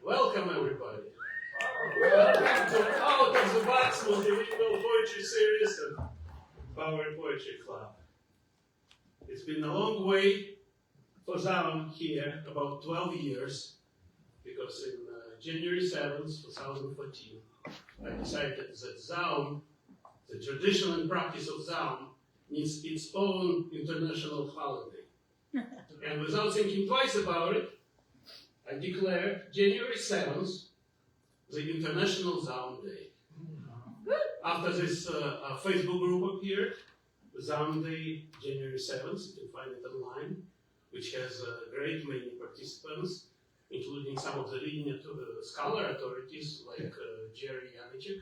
Welcome, everybody. Welcome to Out of the Box Multilingual Poetry Series at Bowery Poetry Club. It's been a long way for Zaum here, about 12 years, because in January 7th, 2014, I decided that Zaum, the tradition and practice of Zaum, needs its own international holiday. And without thinking twice about it, I declared January 7th the International Zaum Day. After this Facebook group appeared, Zaum Day, January 7th, you can find it online, which has a great many participants, including some of the leading scholar authorities like Jerry Janichek,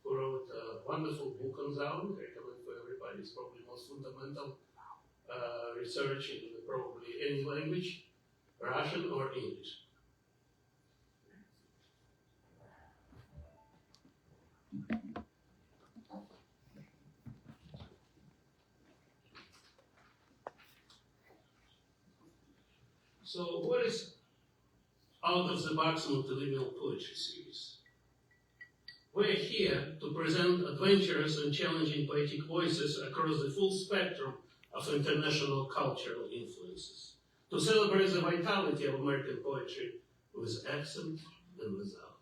who wrote a wonderful book on Zaum, I recommend for everybody. It's probably the most fundamental research in probably any language, Russian or English. So what is Out of the Box Multilingual Poetry Series? We're here to present adventurous and challenging poetic voices across the full spectrum of international cultural influences, to celebrate the vitality of American poetry with accent and without.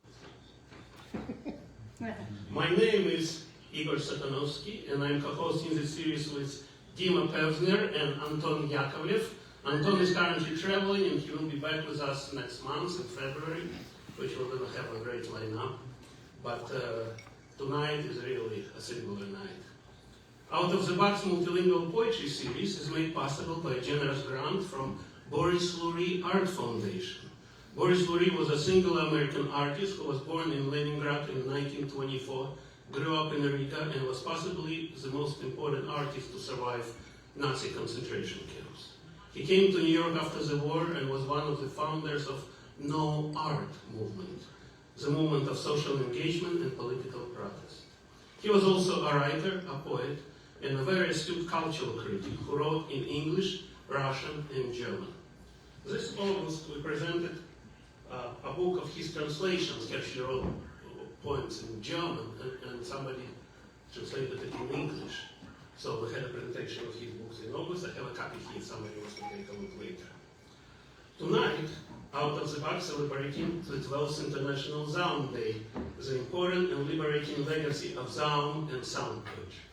My name is Igor Satanovsky, and I'm co-hosting this series with Dima Pevzner and Anton Yakovlev. Anton is currently traveling, and he will be back with us next month in February, which we're going to have a great lineup. But tonight is really a singular night. Out of the Box Multilingual Poetry Series is made possible by a generous grant from Boris Lurie Art Foundation. Boris Lurie was a single American artist who was born in Leningrad in 1924, grew up in Riga, and was possibly the most important artist to survive Nazi concentration camps. He came to New York after the war and was one of the founders of No Art movement, the movement of social engagement and political protest. He was also a writer, a poet, and a very astute cultural critic who wrote in English, Russian, and German. This August we presented a book of his translations. He actually wrote poems in German, and somebody translated it in English. So we had a presentation of his books in August. I have a copy here, somebody wants to take a look later. Tonight, Out of the Box celebrating the 12th International Zaum Day, the important and liberating legacy of Zaum and sound poetry.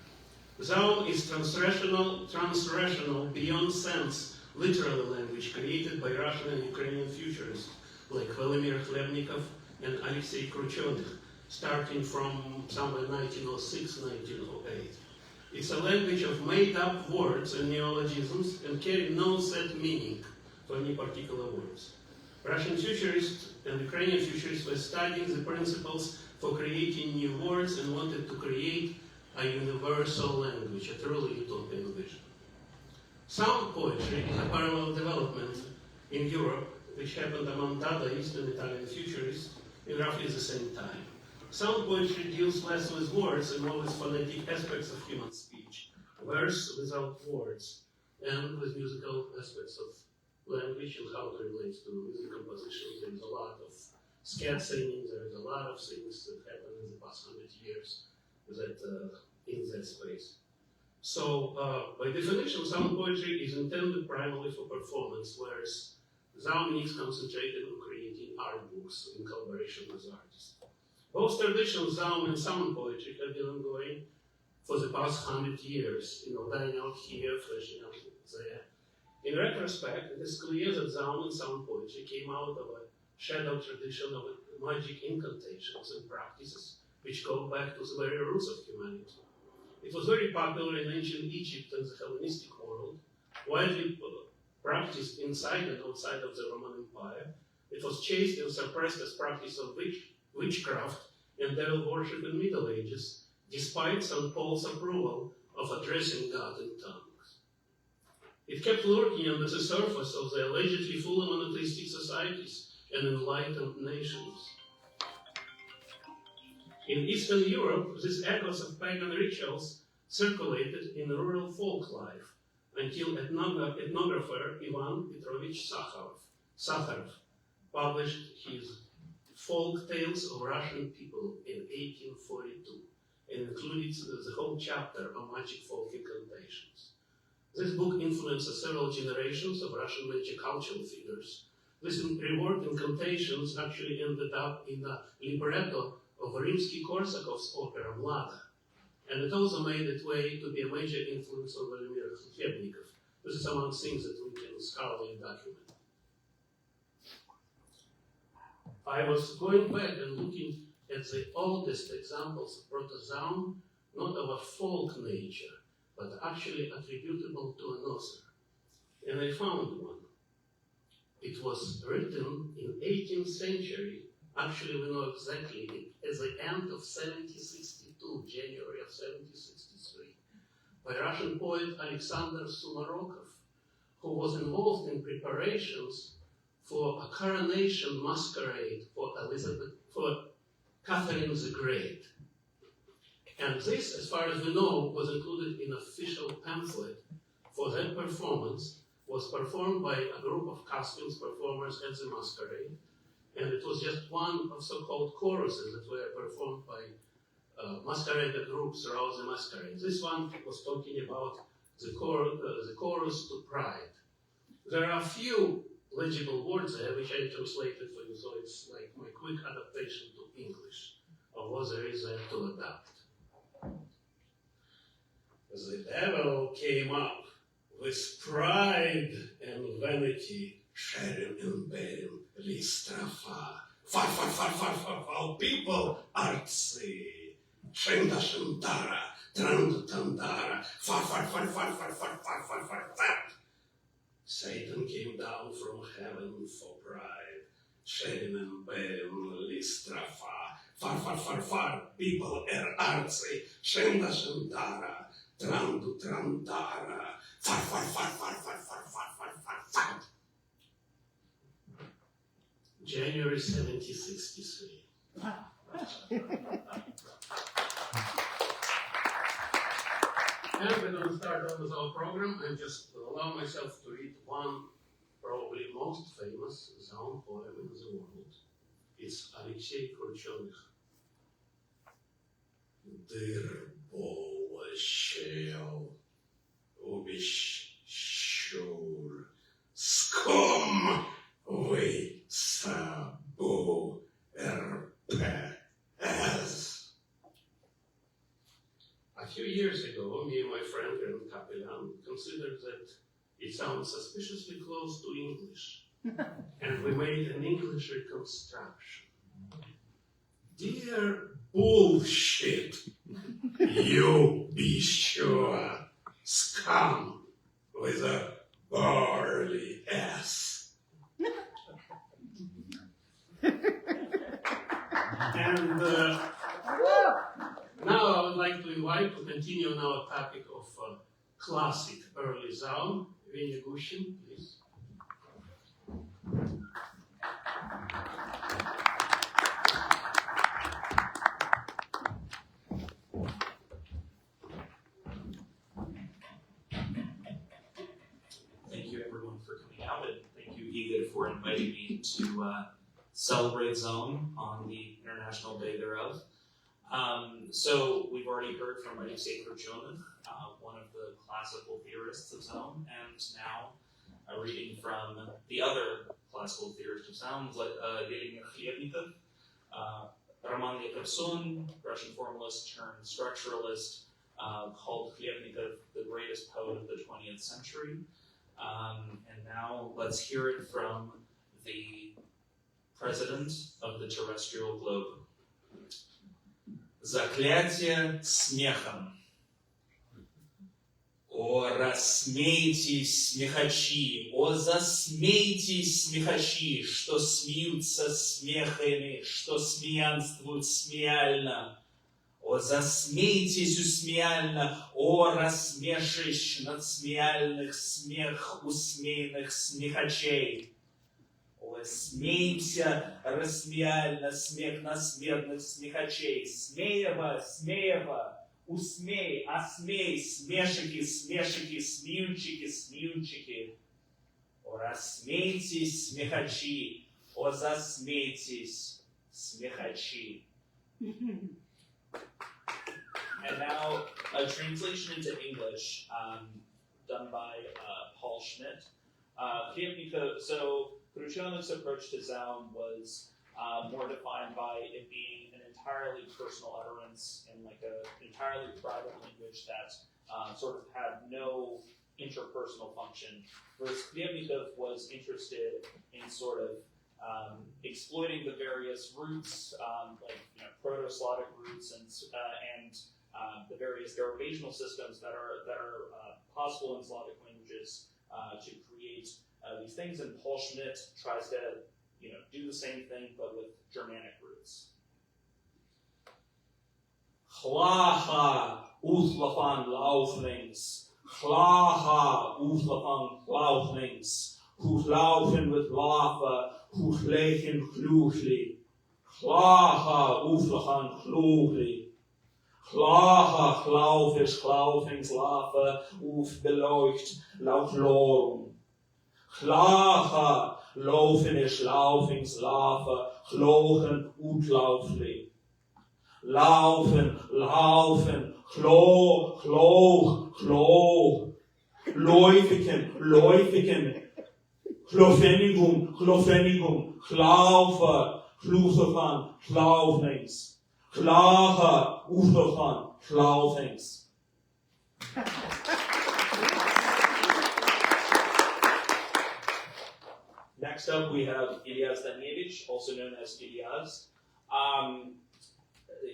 Zaum is transrational, beyond sense, literary language created by Russian and Ukrainian futurists like Vladimir Khlebnikov and Alexei Khrushchev, starting from somewhere 1906, 1908. It's a language of made-up words and neologisms and carry no set meaning for any particular words. Russian futurists and Ukrainian futurists were studying the principles for creating new words and wanted to create a universal language, a truly utopian vision. Sound poetry is a parallel development in Europe, which happened among Dadaist and Italian futurists in roughly the same time. Sound poetry deals less with words and more with phonetic aspects of human speech, verse without words, and with musical aspects of language and how it relates to music composition. There is a lot of scat singing, there is a lot of things that happened in the past 100 years that in that space. So, by definition, sound poetry is intended primarily for performance, whereas Zaum is concentrated on creating art books in collaboration with artists. Both traditions, Zaum and sound poetry, have been ongoing for the past 100 years, dying out here, fleshing out there. In retrospect, it is clear that Zaum and sound poetry came out of a shadow tradition of magic incantations and practices which go back to the very roots of humanity. It was very popular in ancient Egypt and the Hellenistic world, widely practiced inside and outside of the Roman Empire. It was chased and suppressed as practice of witchcraft and devil worship in Middle Ages, despite St. Paul's approval of addressing God in tongues. It kept lurking under the surface of the allegedly fully monotheistic societies and enlightened nations. In Eastern Europe, these echoes of pagan rituals circulated in rural folk life, until ethnographer Ivan Petrovich Sakharov published his Folk Tales of Russian People in 1842 and included the whole chapter on magic folk incantations. This book influenced several generations of Russian magic cultural figures. This reward incantations actually ended up in the libretto of Rimsky-Korsakov's opera Mlada, and it also made its way to be a major influence on Vladimir Khlyebnikov. This is among things that we can scholarly document. I was going back and looking at the oldest examples of proto-Zaum, not of a folk nature, but actually attributable to an author. And I found one. It was written in 18th century, actually we know exactly, at the end of 1762, January of 1763, by Russian poet Alexander Sumarokov, who was involved in preparations for a coronation masquerade for Catherine the Great. And this, as far as we know, was included in an official pamphlet for that performance, was performed by a group of costumes performers at the masquerade. And it was just one of so-called choruses that were performed by masquerade groups throughout the masquerade. This one was talking about the chorus to Pride. There are a few legible words there which I translated for you, so it's like my quick adaptation to English of what there is there to adapt. The devil came up with pride and vanity, sharing and bearing listrafa. Far, people artsy, shenda shendara, trandu tandara, far. Satan came down from heaven for pride, sharing and bearing listrafa. Far, people artsy, shenda shendara, trandu trandara, far. January 1763. And we're going to start on with our program and just allow myself to read one, probably most famous Zaum poem in the world. It's Alexei Khrushchev's Дыр полощел, убещур, ском вы сабу РПС. A few years ago, me and my friend and Kaplan considered that it sounds suspiciously close to English, and we made an English reconstruction. Dear bullshit, you be sure, scum with a barley S. And now I would like to invite to continue on our topic of classic early Zaum, Venya Gushchin, please. Thank you everyone for coming out, and thank you Igor for inviting me to celebrate Zaum on the International Day thereof. So we've already heard from Alexei Khrushchev, one of the classical theorists of Zaum, and now a reading from the other classical theorist of Zaum, Vladimir Khlyebnikov, Roman Yakovson, Russian formalist turned structuralist, called Khlyebnikov the greatest poet of the 20th century. And now let's hear it from the president of the terrestrial globe. Заклятие смехом. О, рассмейтесь, смехачи, о, засмейтесь, смехачи, что смеются смехами, что смеянствуют смеяльно. О, засмейтесь усмеяльно, о, рассмешищ надсмеяльных смех усмеянных смехачей. О, смейся рассмеяльно смех насмертных смехачей. Смеево, смеево, Усмей, осмей, смешики, смешики, смеюнчики, смеюнчики. О, рассмейтесь, смехачи, о, засмейтесь, смехачи. And now a translation into English done by Paul Schmidt. So Khrushchev's approach to Zaum was more defined by it being an entirely personal utterance in like an entirely private language that sort of had no interpersonal function. Whereas Khrushchev was interested in sort of exploiting the various roots, like Proto-Slavic roots and the various derivational systems that are possible in Slavic languages to create these things. And Paul Schmidt tries to do the same thing but with Germanic roots. Chlacha uthlafan lauflings, chlacha uthlafan lauflings, who's laufen with lava, who's lechen chluchli, chlacha uthlafan chluchli. Chlacha chlaufisch chlaufings lava, uf beleucht laut lorum. Chlacha laufenisch laufings lava, chlochen utlaufli. Laufen, laufen, chlo, chloch, chloch. Läufigen, läufigen. Chlofenigum, chlofenigum. Chlaufe, chluchefan, chlaufings. Chlacha, uchefan, chlaufings. Next up, we have Ilyas Danievich, also known as Ilyas.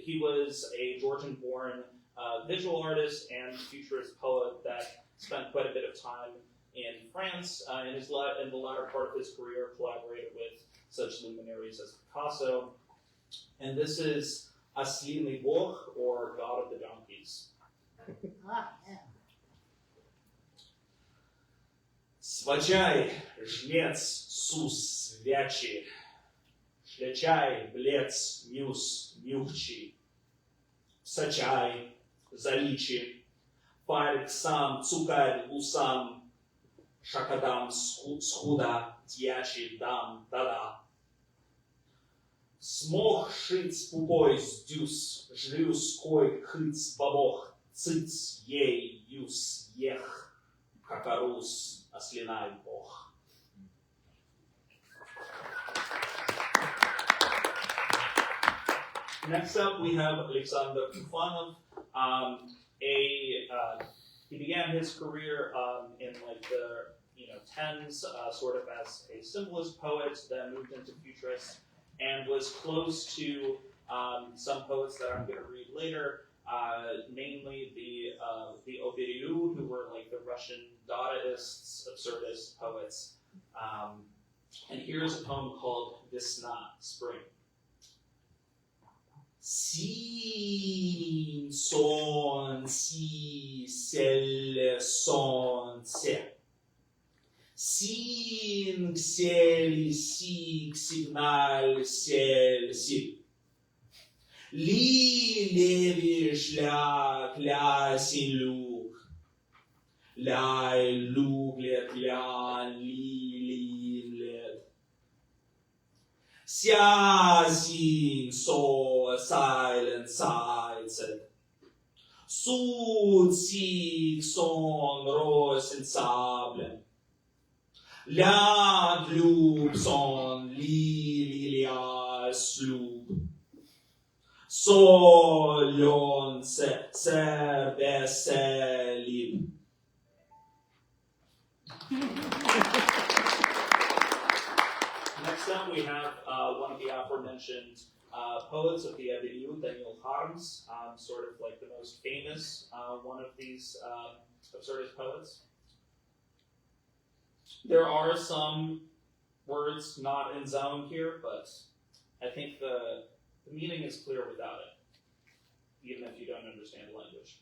He was a Georgian-born visual artist and futurist poet that spent quite a bit of time in France. In the latter part of his career, collaborated with such luminaries as Picasso. And this is Aslini Bog, or God of the Donkeys. Свачай, жнец, сус, свячи, шлячай, блец, нюс, нюхчи, сачай, заличи, парик сам, цукарь, усам, шакадам, схуда, дьячи, дам, да-да. Смох, шиц, пупой, сдюс, жрюс, кой, хыц, бабох, цыц, ей, юс, ех, какарус, Aslini Bog. Next up, we have Alexander Kufanov. He began his career in like the tens, sort of as a symbolist poet, then moved into futurist, and was close to some poets that I'm going to read later. Namely the Oisteanu, who were like the Russian Dadaists, absurdist poets. And here's a poem called Vesna, Spring. Si son si sel son se. Sin sel si signal sel si. Li levish la klasin luk. Lai luk let lian li let. Siasin so silent sides. Sud sig son rosen sablen. La glub son li lilia slub. Solon ser beselib. Next up, we have one of the aforementioned poets of the Oisteanu, Daniel Harms, sort of like the most famous one of these absurdist poets. There are some words not in Zaum here, but I think the meaning is clear without it, even if you don't understand the language.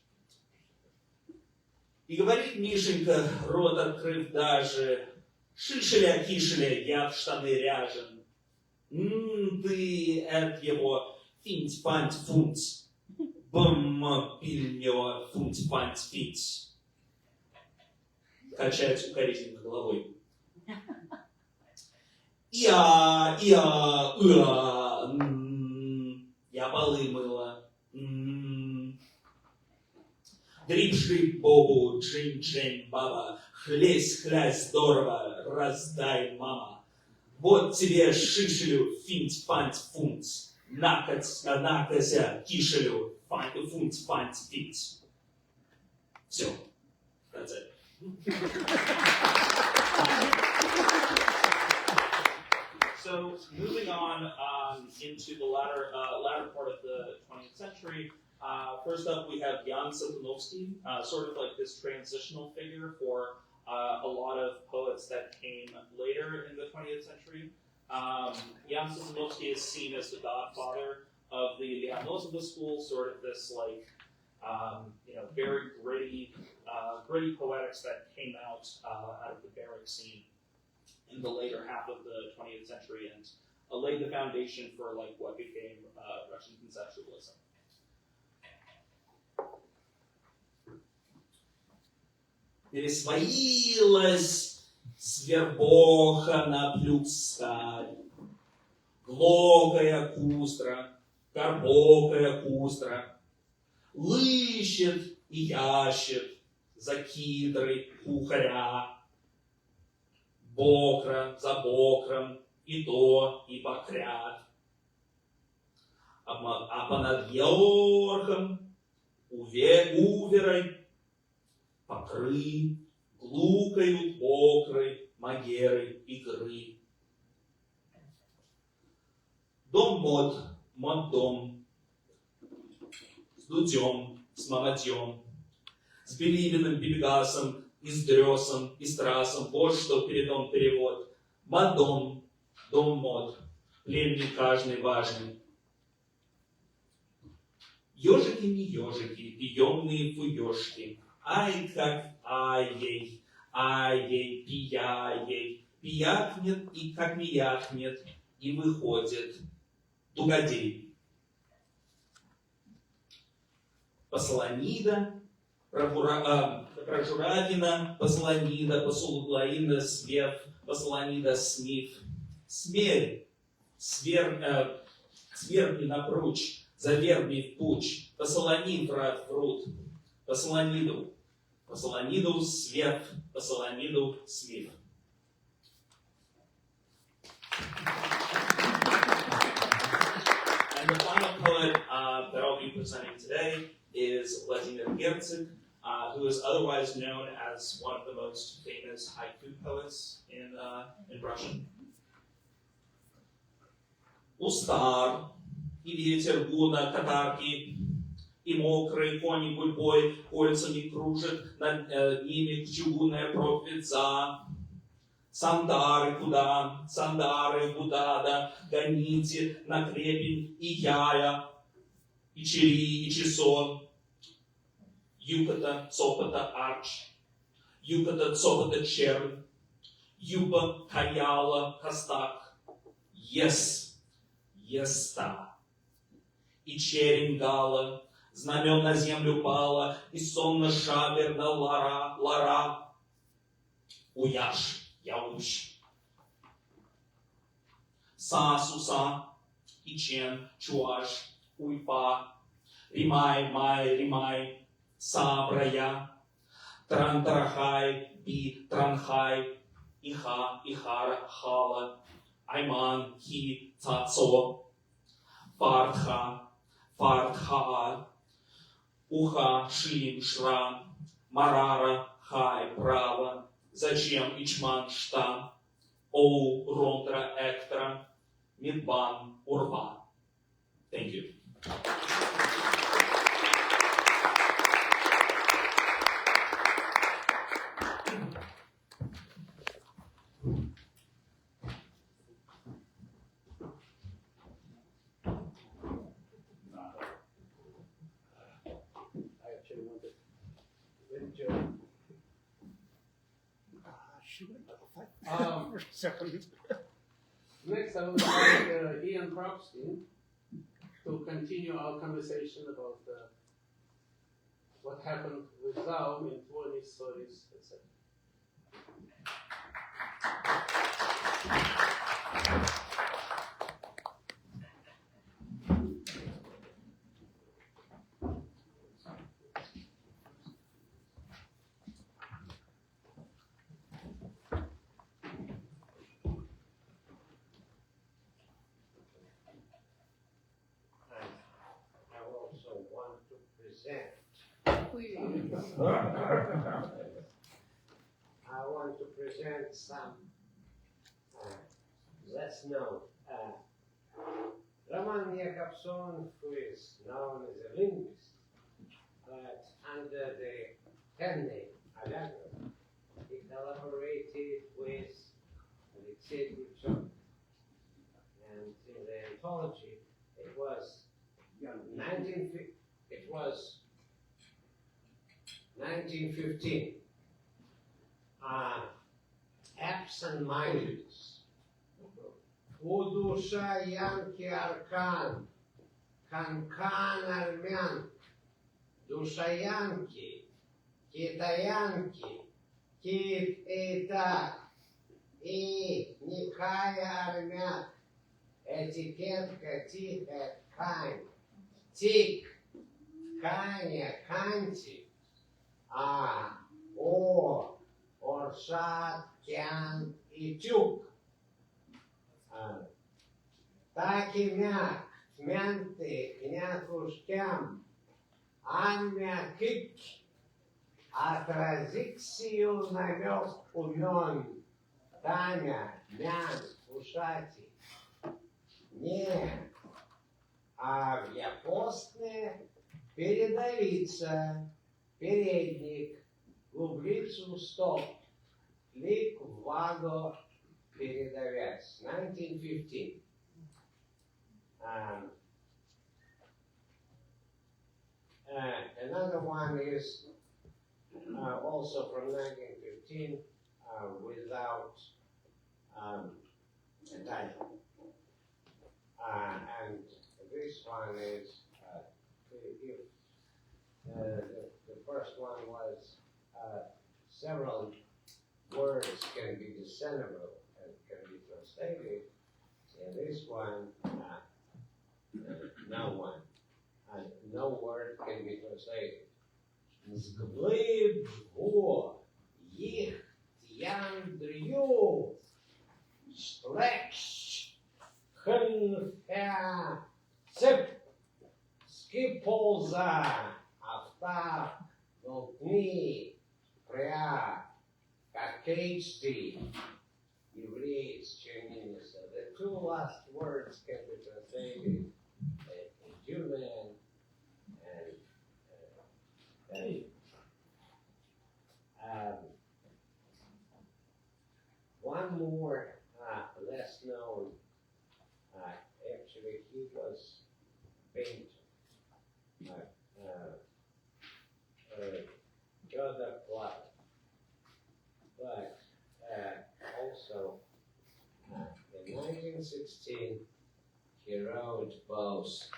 И говорит Мишенька, рот открыв даже, шишеля-кишеля, я в штаны ряжен. Ты, эт его, финть-фанть-фунть. Бомбильнего фунт-фант-фить. Качает укоризненно головой. Я полы мыла. Дрip-шрип, бобу, джин-джин, баба. Хлесь-хлясь, здорово, раздай, мама. Вот тебе шишелю, финт-фант-фунт. Накося, кишелю, фунт-фант-фить. Все. That's it. So moving on into the latter part of the 20th century, first up we have Jan Satanovsky, sort of like this transitional figure for a lot of poets that came later in the 20th century. Jan Satanovsky is seen as the godfather of the Lianosova school, sort of this like, very gritty poetics that came out of the barrack scene in the later half of the 20th century and laid the foundation for like what became Russian conceptualism. Пересвоилась свербоха на плюскаль, глокая кустра, карбокая кустра, лыщет и ящет за кидрой кухаря, бокра за бокром и то и покрят. А понад Йорхом уверой покры, глукают окры, магеры игры. Дом-мод, мод-дом, с дудем, с мамадьем, с Беливиным, Бельгасом, и с дресом, и с трасом, вот что передом перевод. Мадом, дом-мод, племени каждый важный. Ежики не ежики, пьемные фуешки. Ай, как ай-ей, пия-ей. Пиякнет и как миякнет, и выходит тугодей. Посланида, прожуравина, посланида, посулуглаина, свев, посланида, смив. Смерь, свергни напруч, заверни в пуч, посолони, брат, в рут. Посолониду, свев, посолониду, смив. And the final poet that I'll be presenting today is Vladimir Gercik, who is otherwise known as one of the most famous haiku poets in Russian. Устар, и ветер гуна катарки, и мокрые кони гульбой кольцами кружат, над ними чугунная профица. Сандары куда, сандары куда, да, гоните на крепень и яя, и чери, и чесон. Юкота, цопота, арч, юкота, цопота, чернь, юба, каяла, костак, еста. И черень гала, знамен на землю пала, и сонно шаверна лара, уяш, яуш. Суса, и чен, чуаш, уйпа, римай, сабрая, трантарахай, би, транхай, иха, ихара, хала, айман, хи, цацо, фартха, уха, шим, шрам, марара, хай, право, зачем, ичман, штан, оу, ронтра, эктра, мидбан, урва. Thank you. Next, I would like Ian Probstein to continue our conversation about what happened with Zaum in 20s, 30s, etc. I want to present some less known. Roman Jakobson, who is known as a linguist, but under the pen name Allegro, he collaborated with Alexei Gushchin. And in the anthology, it was 1915. Absent-mindedness. У душа янки аркан, канкан армян, душаянки, китаянки, кит и так, и никая армян, этикетка тихая ткань, тик, ткань, канти, о, оршат, кян и тюк. Так и мяк, тмянты, княтушкям, анмя кик, атразиксию намек умен, таня, мян, ушати. Не, а в япостне передовица, передник, глублицу стоп, клик в ваго, передовец, 1915. Another one is also from 1915 without a title. And this one is, the first one was several words can be discernible and can be translated. And this one, no one. No word can be translated. Zglib wo yich tiandryu stretch khnfa sip skipolza afta voltni prea kakechti евреец Чернина. So the two last words can be translated in German and one more less known. Actually, he was painter. Other plot, but also in 1916 he wrote both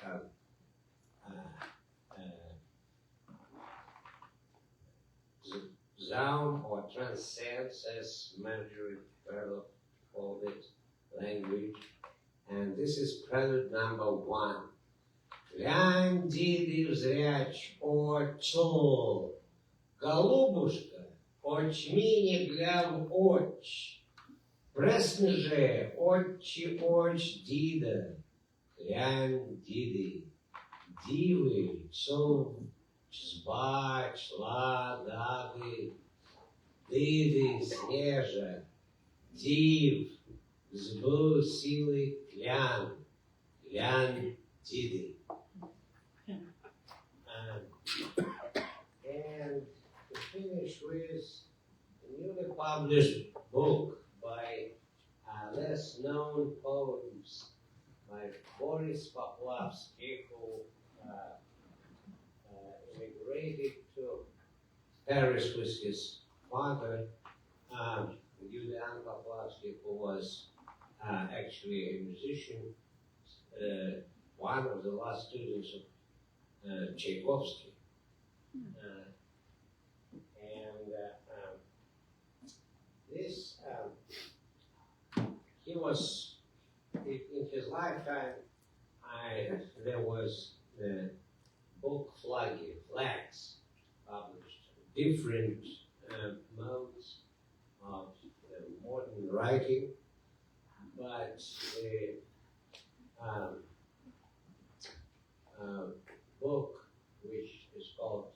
Zaum, or transcends, as Marjorie Perloff called it, language, and this is prelude number 1. Глянь, диди, взрячь, очл, голубушка, очми не гляв оч, пресни же, очи оч, дида, глянь, диди, дивы, цов, чзба, чла, давы, диди, снежа, див, збыл силы, клян, глянь, диди. And to finish with a newly published book by less known poems by Boris Poplavsky, who immigrated to Paris with his father, Julian Poplavsky, who was actually a musician, one of the last students of Tchaikovsky. This, he was, in his lifetime, there was the book Flags, published, different modes of modern writing, but the book, which is called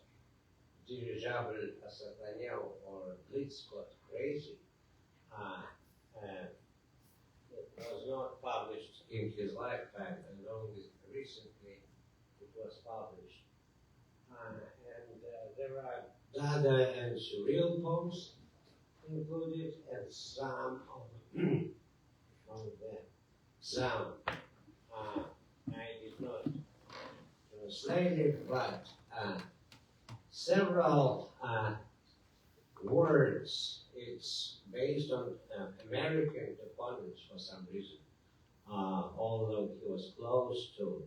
Dirigible Осатанел or Blitz got crazy, it was not published in his lifetime, and only recently it was published. And there are Dada and surreal poems included, and some of them. Zaum. I did not translate it, but several words. It's based on American opponents for some reason. Although he was close to,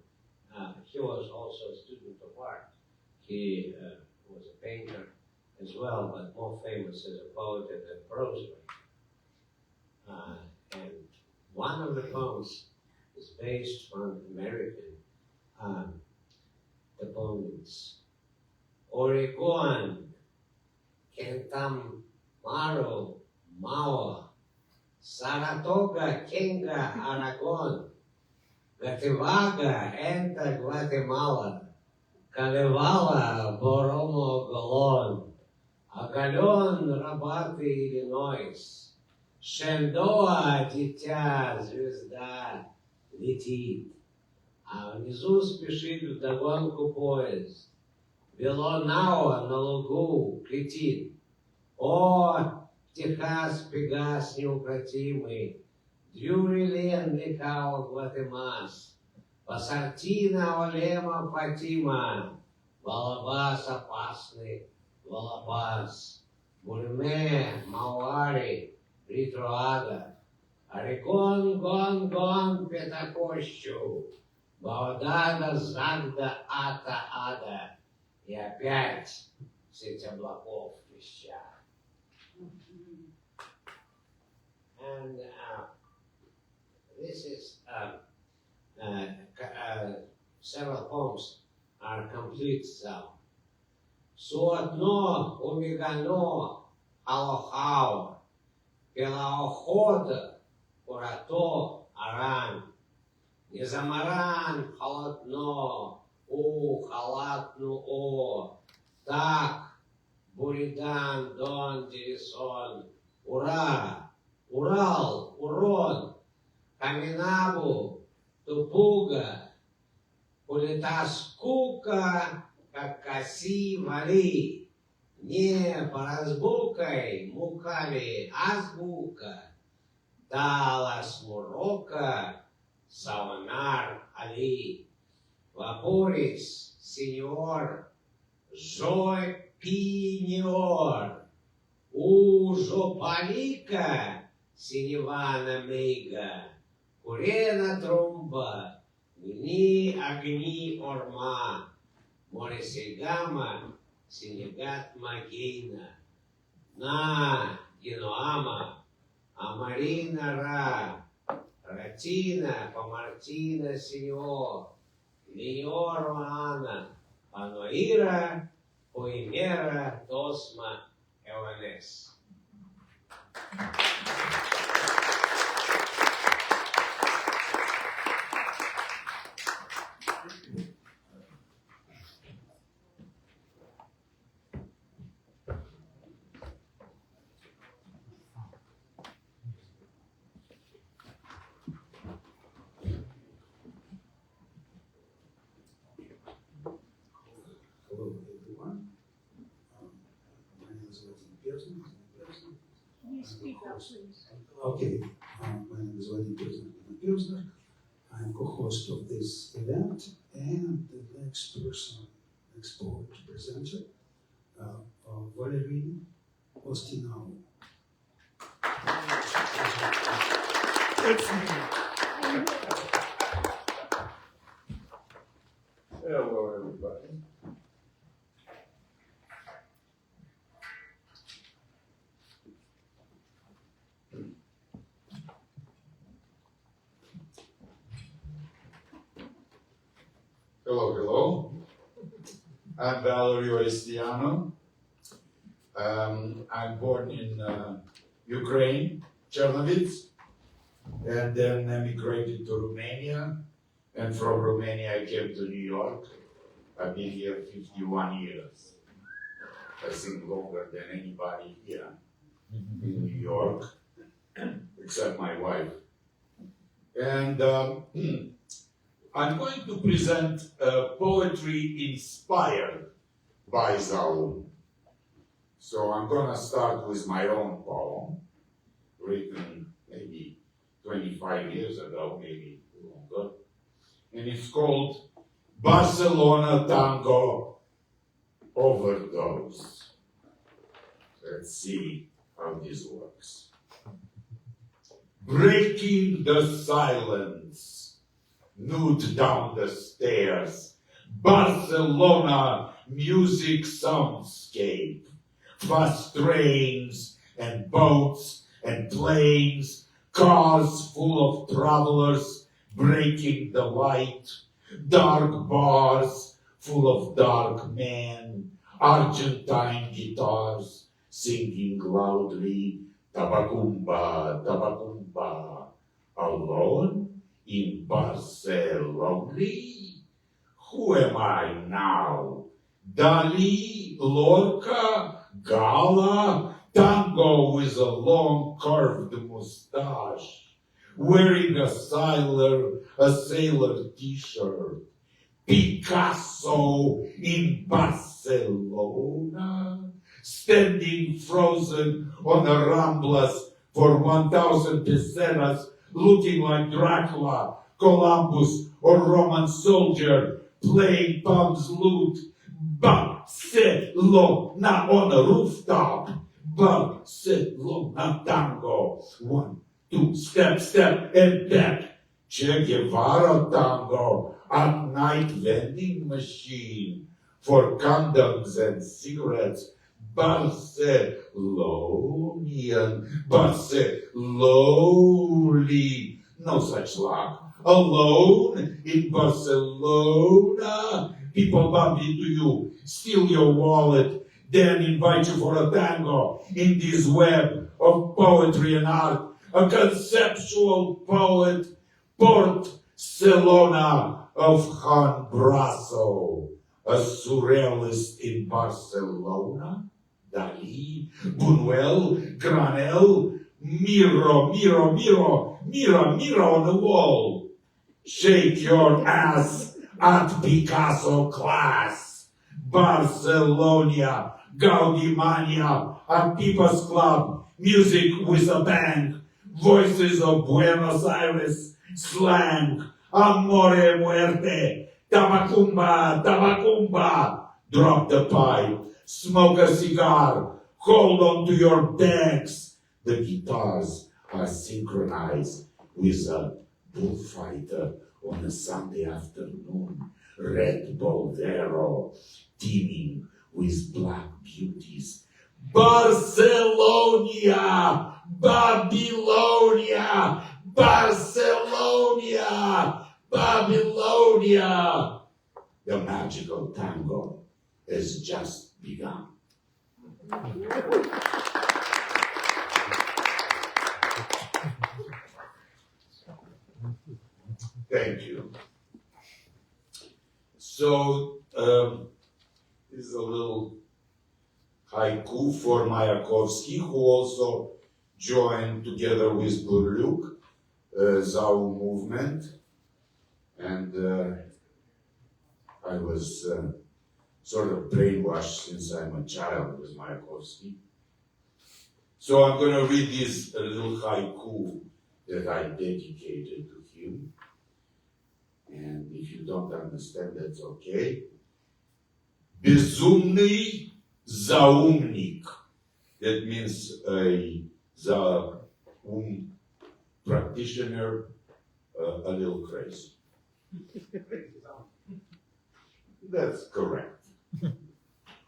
he was also a student of art. He was a painter as well, but more famous as a poet and a prose writer. And one of the poems is based on American opponents. Oregon, Kentam, Maro, Mao, Saratoga, Kenga, Aragon, Gativaga, Enta, Guatemala, Kalevala, Boromo, Golon, Agalon, Rabat, Illinois, Шендоа, дитя, звезда, летит, а внизу спешит вдогонку поезд. Вилонао на лугу летит. О, Техас, Пегас неукротимый, Дюрилен, Лекао, Гватемас, Пасартина, Олема, Фатима, Балабас опасный, Балабас, Бульме, Мауари, Ритроада, Орегон, Гон, Петакощу, Баодада, Загда, Ата, и опять сеть облаков трещат. And this is several poems are complete Zaum. Суотно, умигано, алохао, пелаохода, курато, аран, незамаран, холодно, халатну, так, буридан, дон, дирисон, ура, Урал, урон, каминабу, тупуга, улета скука, как коси вали, не поразбукай, мукали, азбука, далас мурока, саунар али, вапорис, сеньор, жой пиньор, ужопалика, Синевана мейга, курена трумба, ни огни орма, море сегама, синегат магейна, на генуама, амарина ра, ратина, помартина синьор, линьор ана, паноира, поимера, тосма, эванес. Hello, everyone. My name is Edwin. Can you speak up, please? Okay, my name is Pevzner. I'm co-host of this event and the next poet presenter, Valery Oisteanu. It's me. Hello, everybody. Hello, hello. I'm Valery Oisteanu. I'm born in Ukraine, Chernovitz, and then emigrated to Romania. And from Romania, I came to New York. I've been here 51 years. I think longer than anybody here in New York, except my wife. And I'm going to present poetry inspired by Zaum. So I'm gonna start with my own poem, written maybe 25 years ago, maybe longer. And it's called Barcelona Tango Overdose. Let's see how this works. Breaking the silence, nude down the stairs, Barcelona music soundscape, fast trains and boats and planes, cars full of travelers breaking the light, dark bars full of dark men, Argentine guitars singing loudly, Tabacumba, Tabacumba, alone in Barcelona. Who am I now? Dali, Lorca, Gala, tango with a long curved mustache, wearing a sailor t-shirt, Picasso in Barcelona, standing frozen on the Ramblas for 1,000 pesetas, looking like Dracula, Columbus, or Roman soldier, playing Palm's lute, Barcelona on a rooftop, Barcelona tango, 1, 2, step, step, and back, Che Guevara tango, at night vending machine for condoms and cigarettes, Barcelonian, Barcelona, no such luck. Alone in Barcelona, people bump into you, steal your wallet, then invite you for a tango in this web of poetry and art. A conceptual poet, Porcelona of Juan Brasso, a surrealist in Barcelona, Dali, Buñuel, Granel, Miro on the wall. Shake your ass at Picasso class. Barcelona, Gaudimania, at Pipa's Club, music with a bang, voices of Buenos Aires, slang, amore muerte, tabacumba, tabacumba. Drop the pipe, smoke a cigar, hold on to your bags. The guitars are synchronized with a bullfighter on a Sunday afternoon. Red Bolero, teeming with black beauties. Barcelona, Babylonia, Barcelona, Babylonia. The magical tango has just begun. Thank you. So, this is a little haiku for Mayakovsky, who also joined together with Burluk, Zaum movement. And I was sort of brainwashed since I'm a child with Mayakovsky. So I'm going to read this little haiku that I dedicated to him. And if you don't understand, that's okay. Безумный заумник. That means a Zaum practitioner, a little crazy. That's correct.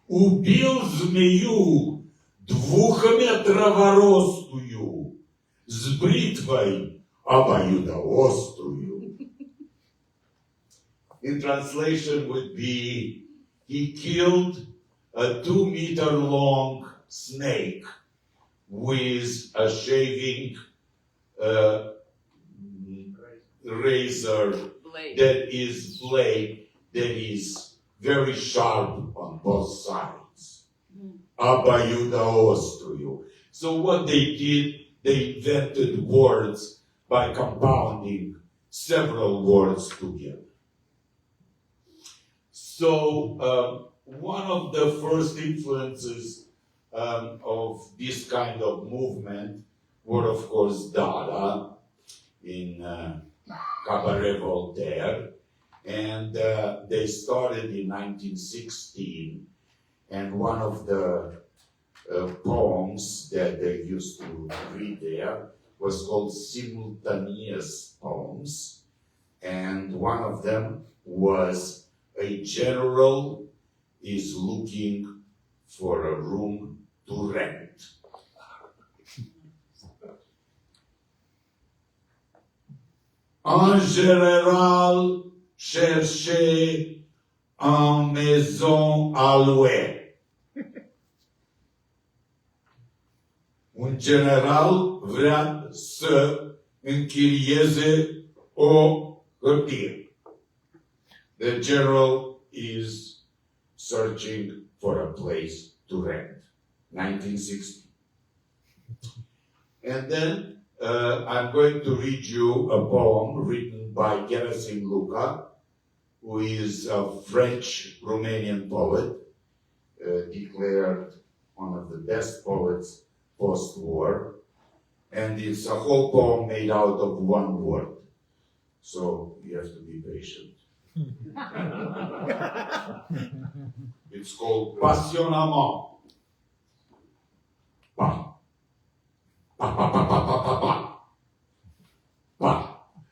Убил змею двухметрово-ростую с бритвой обоюдоострую. in translation would be, he killed a 2-meter-long snake with a shaving razor that is very sharp on both sides. Abba Judaos to you. So what they did, they invented words by compounding several words together. So one of the first influences of this kind of movement were, of course, Dada in Cabaret Voltaire, and they started in 1916, and one of the poems that they used to read there was called simultaneous poems, and one of them was a general is looking for a room to rent. En général, cherchez une maison à louer. Un general vrea să închirieze o hârtie. The general is searching for a place to rent. 1960. And then I'm going to read you a poem written by Gerasim Luca, who is a French-Romanian poet, declared one of the best poets post-war, and it's a whole poem made out of one word. So you have to be patient. It's called Passionnement. Pa. Pa, pa, pa, pa, pa, pa, pa. Pa.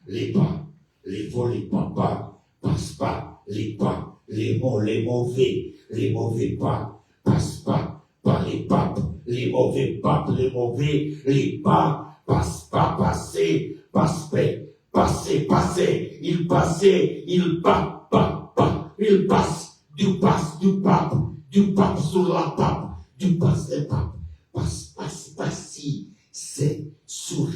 Les pas, les faux, les papas. Passe pas, les pas, les mots, les mauvais pas. Passe pas, pas les papes, les mauvais papes, les pas. Passe pas, passer, passe passer, il passait, il pa, il passe, du pape sur la pape, du passe des papes, passi, c'est sur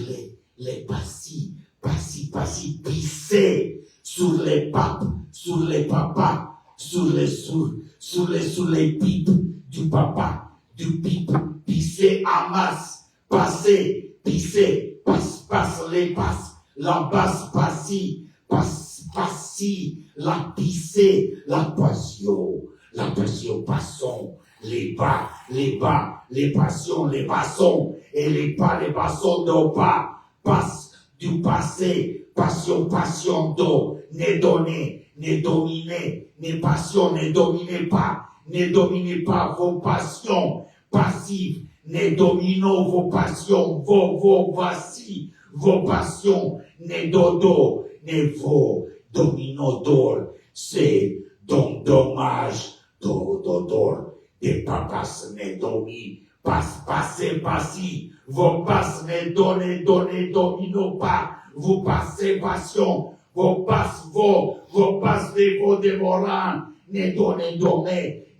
les passis, passi, pisser, sur les papes, sur les papas, sur les pipes, du papa, du pipe, pisser à masse, passer, pisser, passe, les passes, la basse passie, la pissée, la passion, passons, les bas, les passions, les passons, et les pas, les passons d'eau pas, passe du passé, passion d'eau, n'est donné, n'est dominé, n'est passion, n'est dominé pas, ne dominez pas vos passions passives, ne dominons vos passions, vos voici, vos passions, ne dodo, ne vos dominodor, c'est donc dommage, dodor, des papas ne domi, passez, passi, vos passes ne donne, domino pas, vous passez passion, vos passes de vos dévorants, ne donne,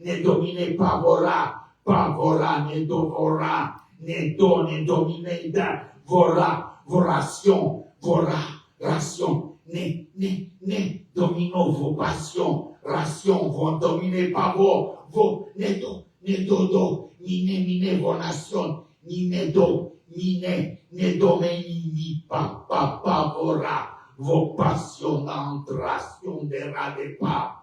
ne dominez pas vora, ne dovora, ne donne, dominez da, vora, voration, ration, ne, domino vos passions, ration, vont dominer pas vos, ne dodo, mine, vos nations, ni ne do, ne domini, ni pa, vora, vos passionnantes rations de ras de pas.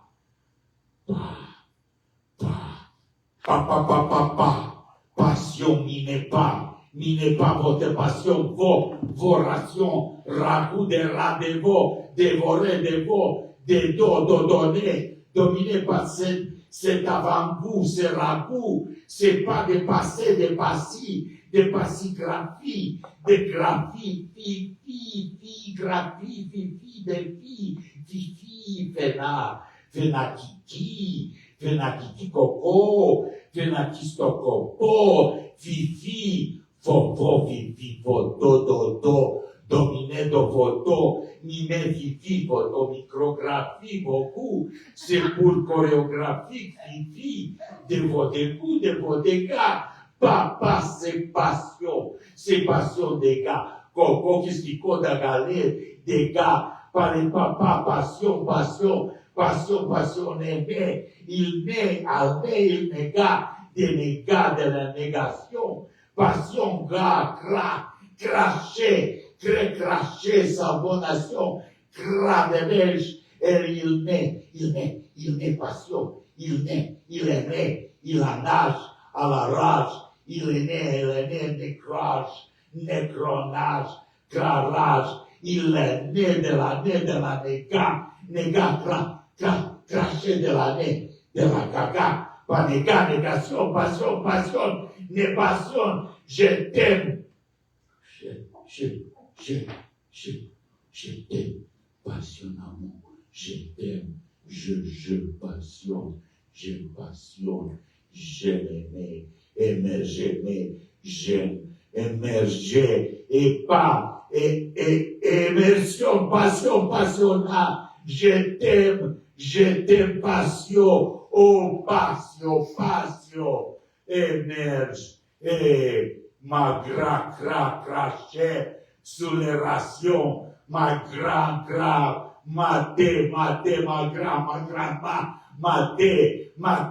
Passion, mine pas votre passion, vos rations, ragoût de ras de vos, dévoré de vos, de donner, dominé par cet avant-goût, ce ragoût, c'est pas de passé, de passigraphie, de graphie, graphie, de fifi, fenakiki coco, fenakistocopo, fifi, fofo, fifi, do, dominé do photo, mime fifi, photo, micrographie, chorégraphie beaucoup. C'est pour chorégraphie, Fifi, de vos coups, de vos dégâts. Papa, c'est passion des gars. Coco, qu'est-ce qui compte à galer des gars? Par les papa, passion, aimé. Il néga, des négas de la négation. Passion, gras, cracher, savonation, de belge, et il naît passion, il est né, il en nage à la rage, il est né, nécronage, crarage, il est né de la néga, cracher de la caca, pas négation, passion, je t'aime. Je t'aime passionnément. Je t'aime. Je passionne. J'aime aimer. J'aime. Émerger. Et pas. Immersion. Passion. Passionnat. Je t'aime. Passion. Oh, passion. Émerge. Et ma crachait sous les rations, ma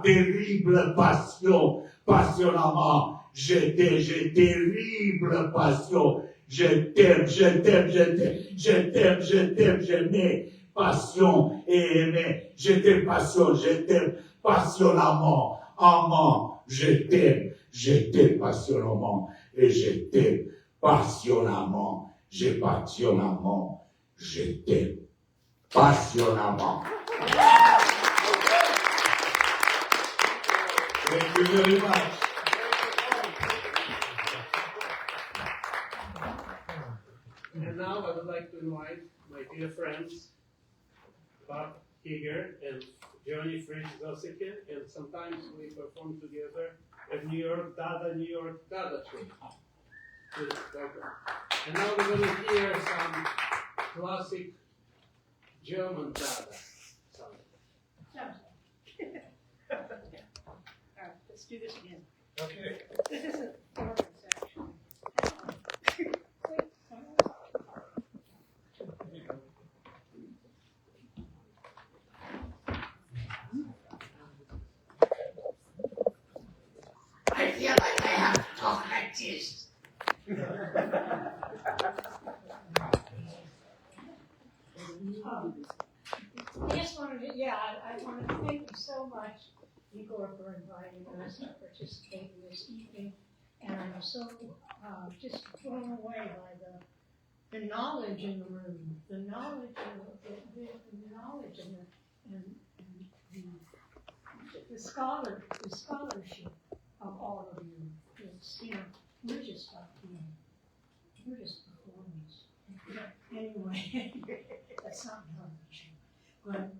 terrible passion, passionnellement, j'ai terrible passion, je t'aime, j'aimais, passion et aimer, je t'aime passionnément, amant, je t'aime passionnément, et je t'aime passionnément, je t'aime passionnément. Thank you very much. And now I would like to invite my dear friends, Bob Hieger and Joanie, Fritz, Zosike, and sometimes we perform together at New York Dada trip. Please welcome. And now we're going to hear some classic German Dada song. All right, let's do this again. Okay. This isn't Torres, actually. I feel like I have to talk like this. I just wanted to, I wanted to thank you so much, Igor, for inviting us to participate in this evening. And I'm so just blown away by the knowledge in the room, the knowledge and the scholarship of all of you. It's, we're just performers. Anyway, that's not knowledge. But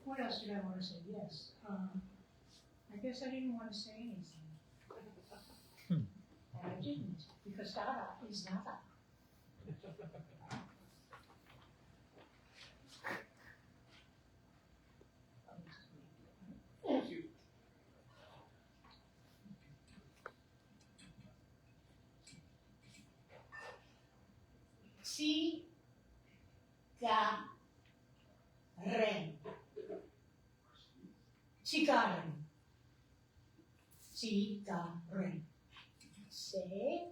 what else did I want to say? Yes, I guess I didn't want to say anything. And I didn't, because Dada is nada. Thank you. Cigaren. Cigaren. C-I.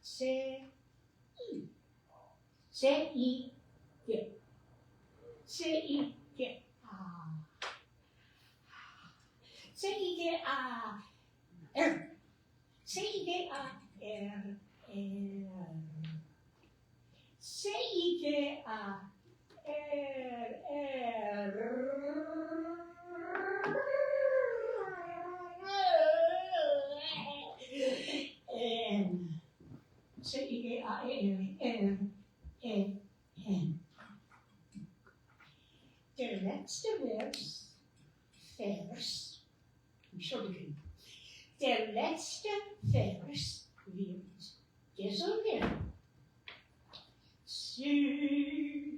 C-I-G. C-I-G. C-I-G-A-R. C-I-G-A-R. C-I-G-A-R. C-I-G-A-R-N. Der letzte Vers, Entschuldigung, der letzte Vers wird gesungen. Cigaren.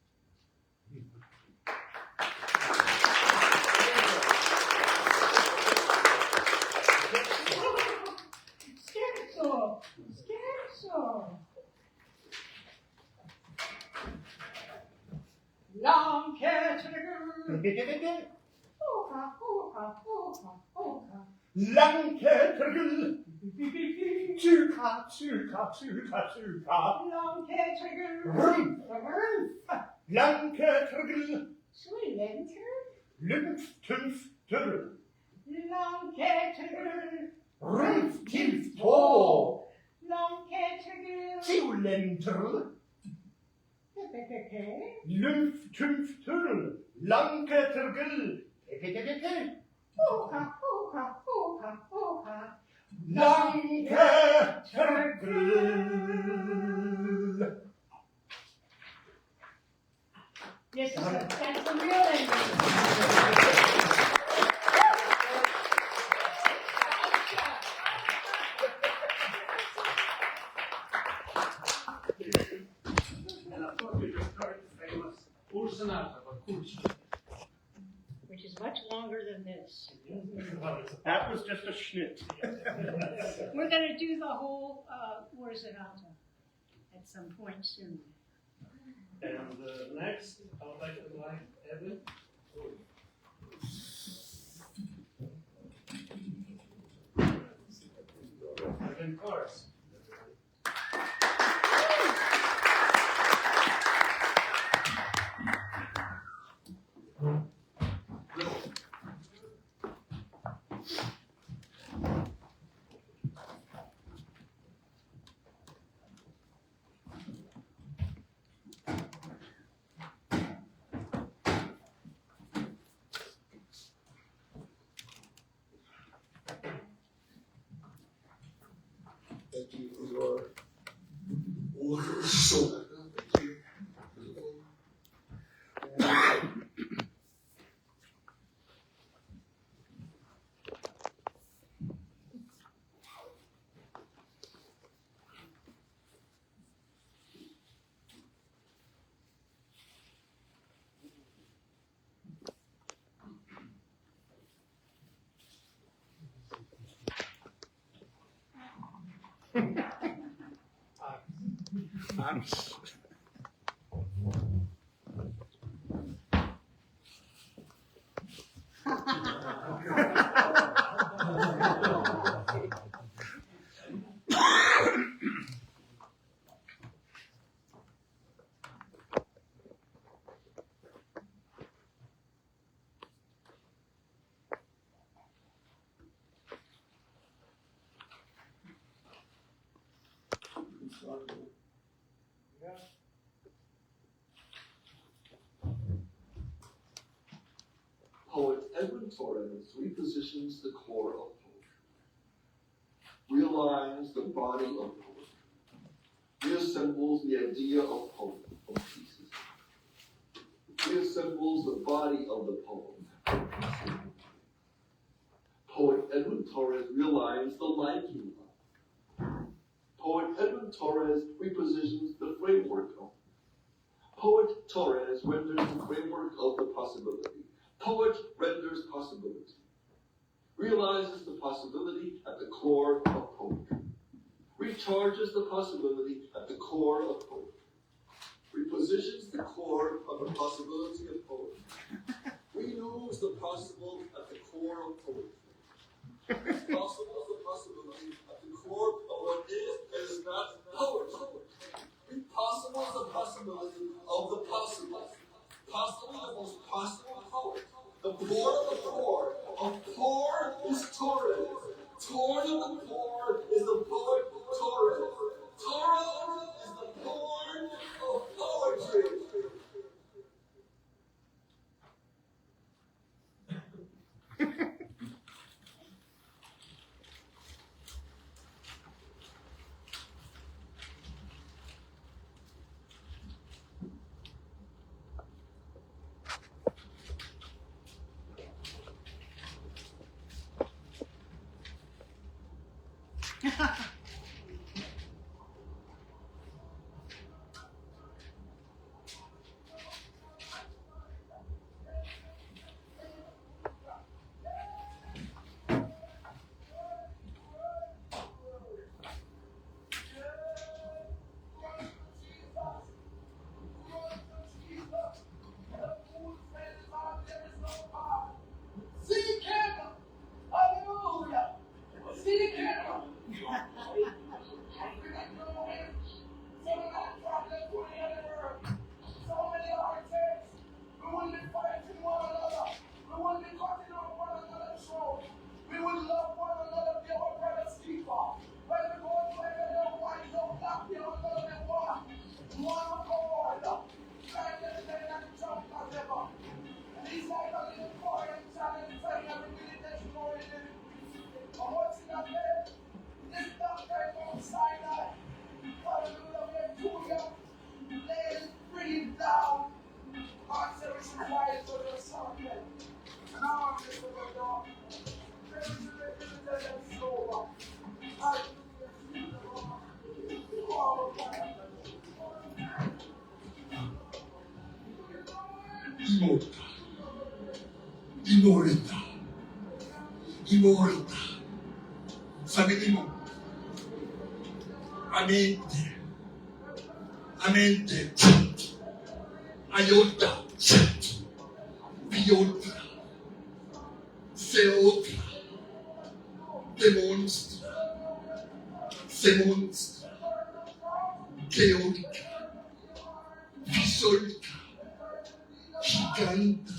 Oka, oka, oka, oka. Lanke Trigel. Tuka, tuka, tuka, tuka. Lanke trigger. Rumpf, rumpf. Lanke Trigel. Swillenter. Lympf, tümpf, tüdel. Lanke trigger. Rumpf, timpf, to. Lanke trigger. Ziulenter. Pepepepe. Lympf, tümpf, tüdel. Lanke Trigel. Pepepepe. Oka, oka, oka, oka. Lanke Trigel. Yes, that's the real ending. And of course, we just heard the famous Ursanata, but Gushchin. Which is much longer than this. That was just a schnitt. We're gonna do the whole, Ursanata at some point soon. And next, I would like to invite Edwin. Edwin Torres. Thank you, Igor. Thank you. Poet Edwin Torres repositions the core of poetry, realigns the body of poetry, reassembles the idea of poem, of pieces, reassembles the body of the poem. Poet Edwin Torres realigns the liking of. Poet Edwin Torres repositions the framework of. Poet Torres renders the framework of the possibility. Poet renders possibility, realizes the possibility at the core of poetry, recharges the possibility at the core of poetry, repositions the core of the possibility of poetry, renews the possible at the core of poetry, possible the possibility at the core of what is and is not poetry, impossible the possibility of the possible. Possible, the most possible poet. The core of the core. Of core is Torres. Torn of the core is the poet Torres. Torres is the born of poetry. Imorta. Sabi mo, amente, ayota, biota, seotra, demonstra, semonstra, geolca, visolca, giganta,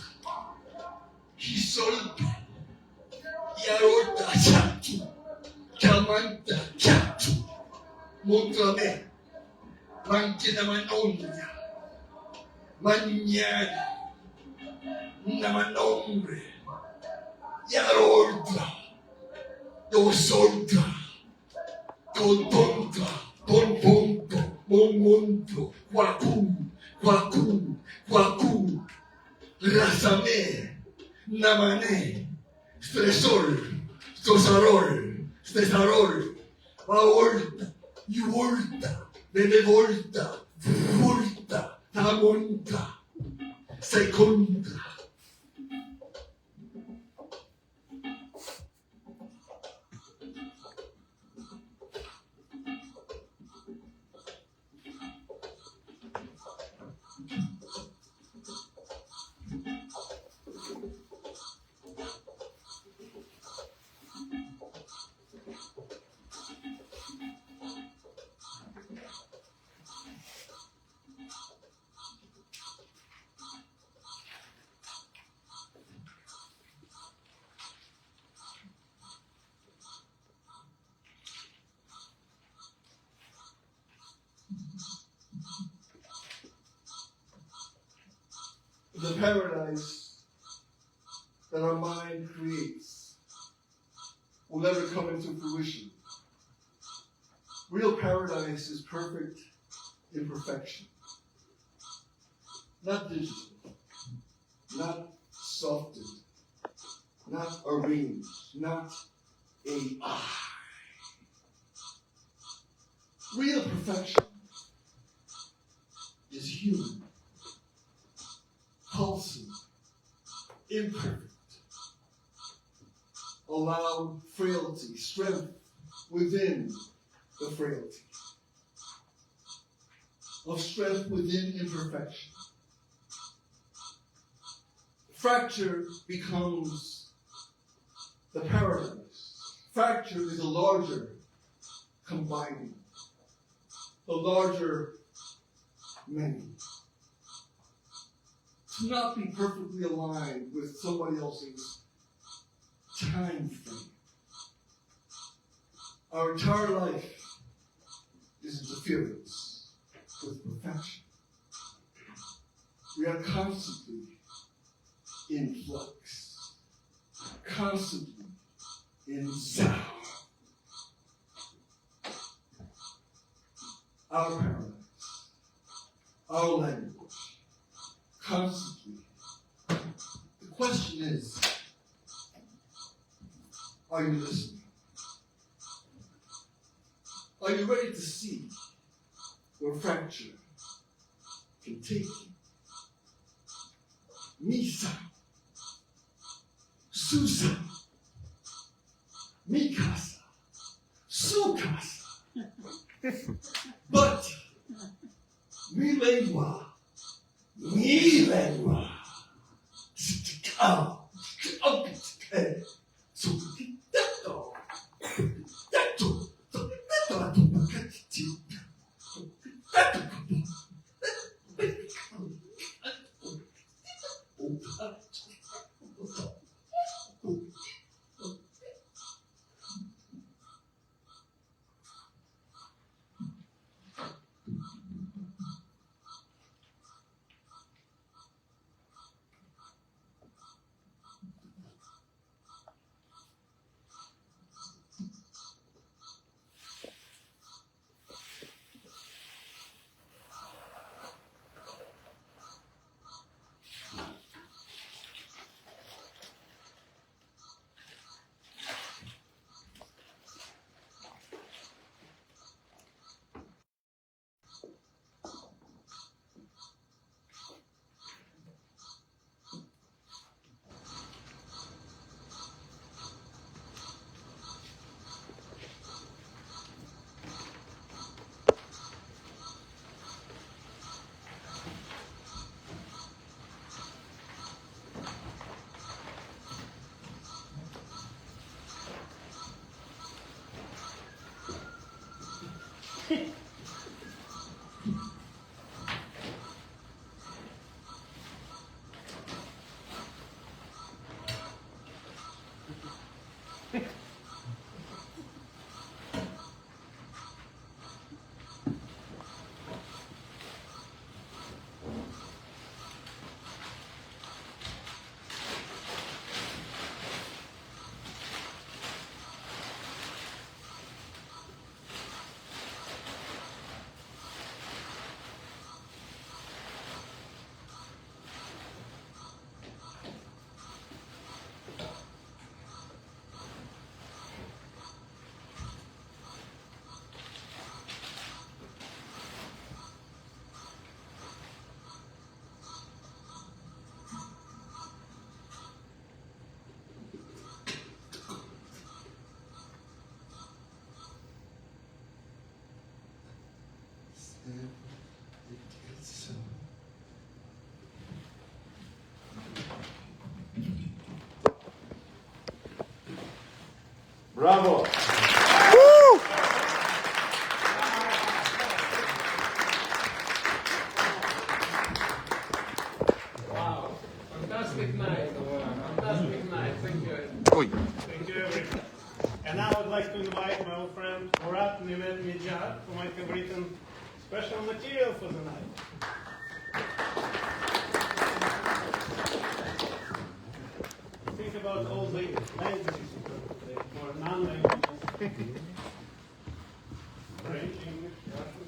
hisolca, yarota, chatu, chamanta, chatu, montrame, manchina manonia, magnana, namanombre, yaroltra, dosoltra, tontontra, tonponto, monmonto, quacu, rasame, namane, stresol, stresarol, aorta, ivolta, benevolta, volta, tamonta, seconda. The paradise that our mind creates will never come into fruition. Real paradise is perfect imperfection. Not digital, not softened, not arranged, not AI. Real perfection is human, pulsing, imperfect, allowed frailty, strength within the frailty, of strength within imperfection. Fracture becomes the paradise. Fracture is a larger combining, the larger many. To not be perfectly aligned with somebody else's time frame. Our entire life is interference with perfection. We are constantly in flux, constantly in Zaum. Our paradise, our language, constantly. The question is, are you listening? Are you ready to see where fracture can take you? Misa, Susa, Mikasa, Sukasa, but Milengwa, Bravo! Wow, fantastic night. Fantastic night. Thank you. Thank you, everyone. And now I'd like to invite my old friend Murat Nemet-Nejat, who might have written special material for the night. Think about all the languages or non-languages. French, English, Russian.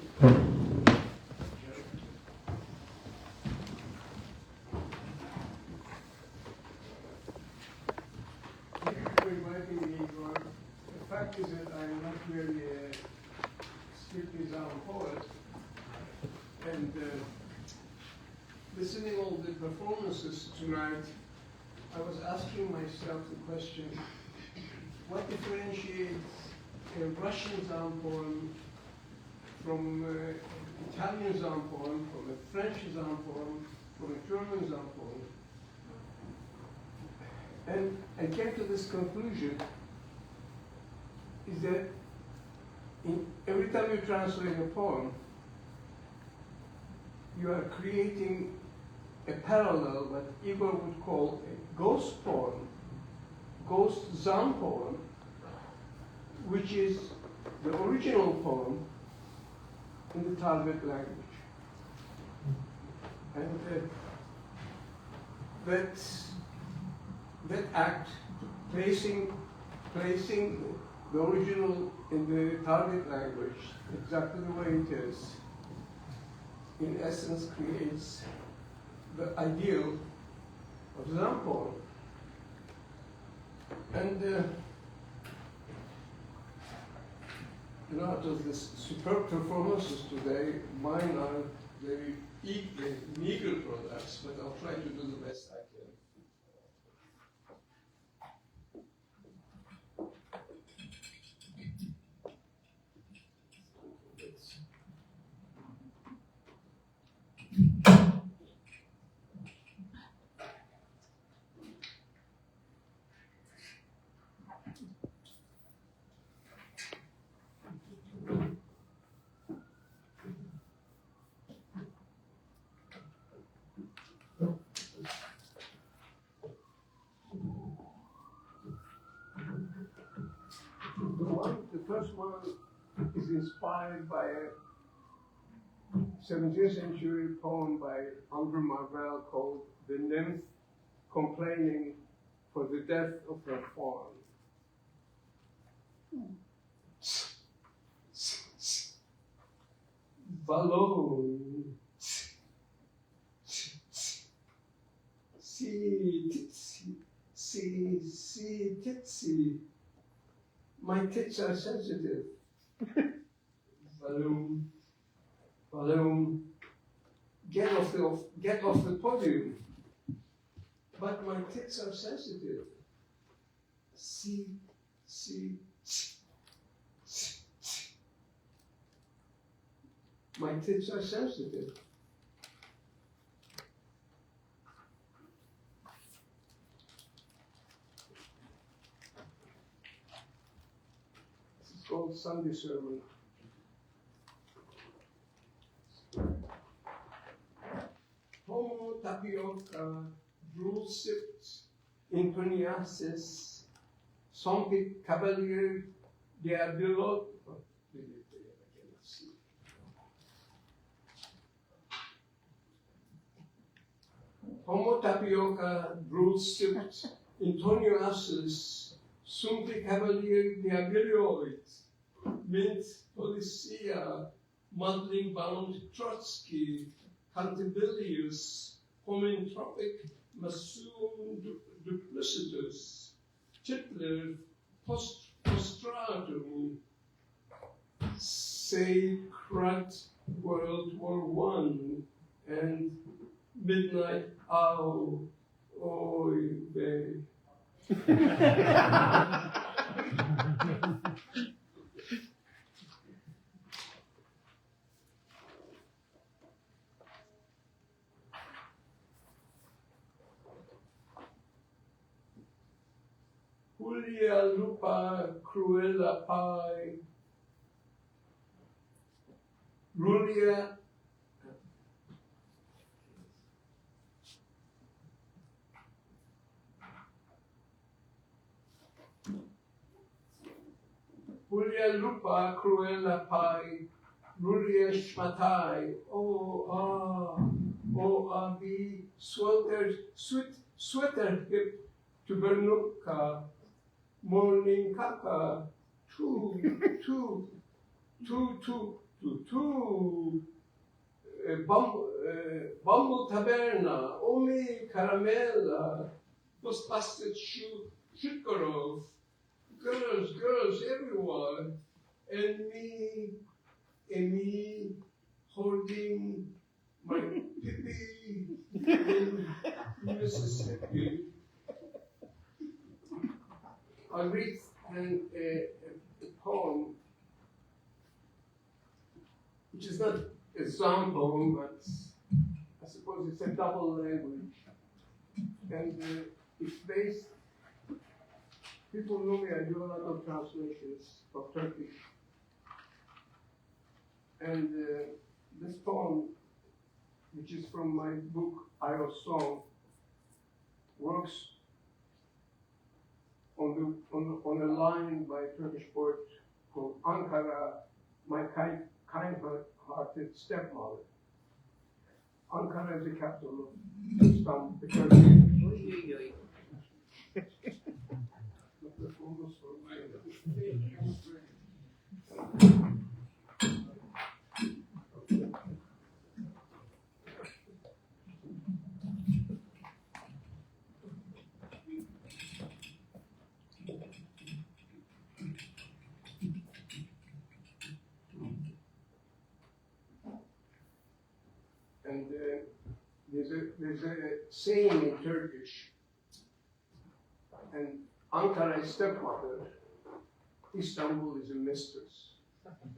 Thank you for inviting me, Igor. The fact is that I'm not really a strictly Zaum poet. And listening all the performances tonight, I was asking myself the question, what differentiates a Russian Zaum poem from an Italian Zaum poem, from a French Zaum poem, from a German Zaum poem? And I came to this conclusion, is that every time you translate a poem, you are creating a parallel, what Igor would call a ghost poem, ghost Zaum poem, which is the original poem in the target language. And that act, placing the original in the target language exactly the way it is, in essence creates the ideal of the Zaum poem. And out of these superb performances today, mine are very meager products, but I'll try to do the best I can. The first one is inspired by a 17th century poem by Andrew Marvell called The Nymph Complaining for the Death of Her Fawn. Ballon. See, titsy. My tits are sensitive. Balloon, get off the podium. But my tits are sensitive. See. My tits are sensitive. Called Sunday Sermon. homo tapioca dulcipt intoniasis sompic cavalier diabilot. Homo tapioca dulcipt intoniasis sompic cavalier diabilioid mint policia muddling bound Trotsky Cantibilius homintropic massum duplicitus Hitler postratum sacred World War I and midnight owl oi vey. Julia lupa cruella pai. Julia lupa cruella pai. Julia schmatai. Be sweater hip tubernuka morning kaka two bumble taberna omi caramella busted Shukorov girls everyone and me holding my pee in Mississippi. I read a poem, which is not a Zaum poem, but I suppose it's a double language. And it's based, people know me, I do a lot of translations of Turkish. And this poem, which is from my book, Io Song, works on a line by a Turkish poet called Ankara, my kind-hearted stepmother. Ankara is the capital of Istanbul, the Turkey. And there's a saying in Turkish, and Ankara is stepmother, Istanbul is a mistress.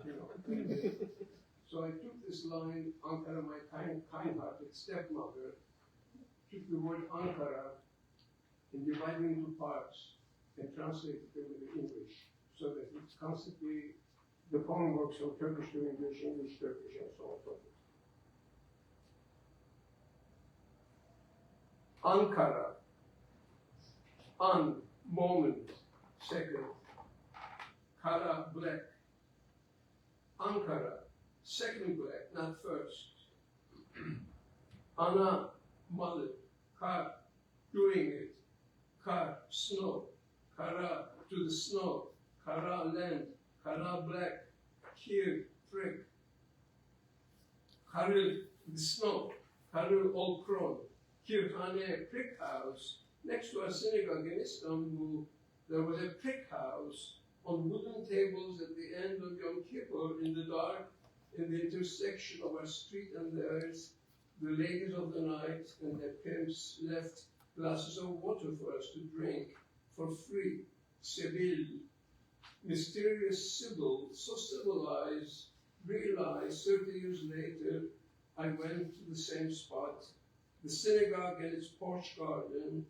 You know? So I took this line, Ankara, my kind-hearted stepmother, took the word Ankara and divided it into parts and translated them into English, so that it's constantly, the poem works from Turkish to English, English, Turkish, and so on and so forth. Ankara, moment, second, kara, black. Ankara, second black, not first. Ana, mother, kar, doing it. Kar, snow. Kara, to the snow. Kara, land. Kara, black. Kir, prick. Karil, the snow. Karil, old crone. Kirhane, prick house. Next to a synagogue in Istanbul, there was a prick house on wooden tables at the end of Yom Kippur in the dark, in the intersection of our street and theirs. The ladies of the night and their pimps left glasses of water for us to drink for free. Sibyl, mysterious Sibyl, so civilized, realized 30 years later, I went to the same spot, the synagogue and its porch garden,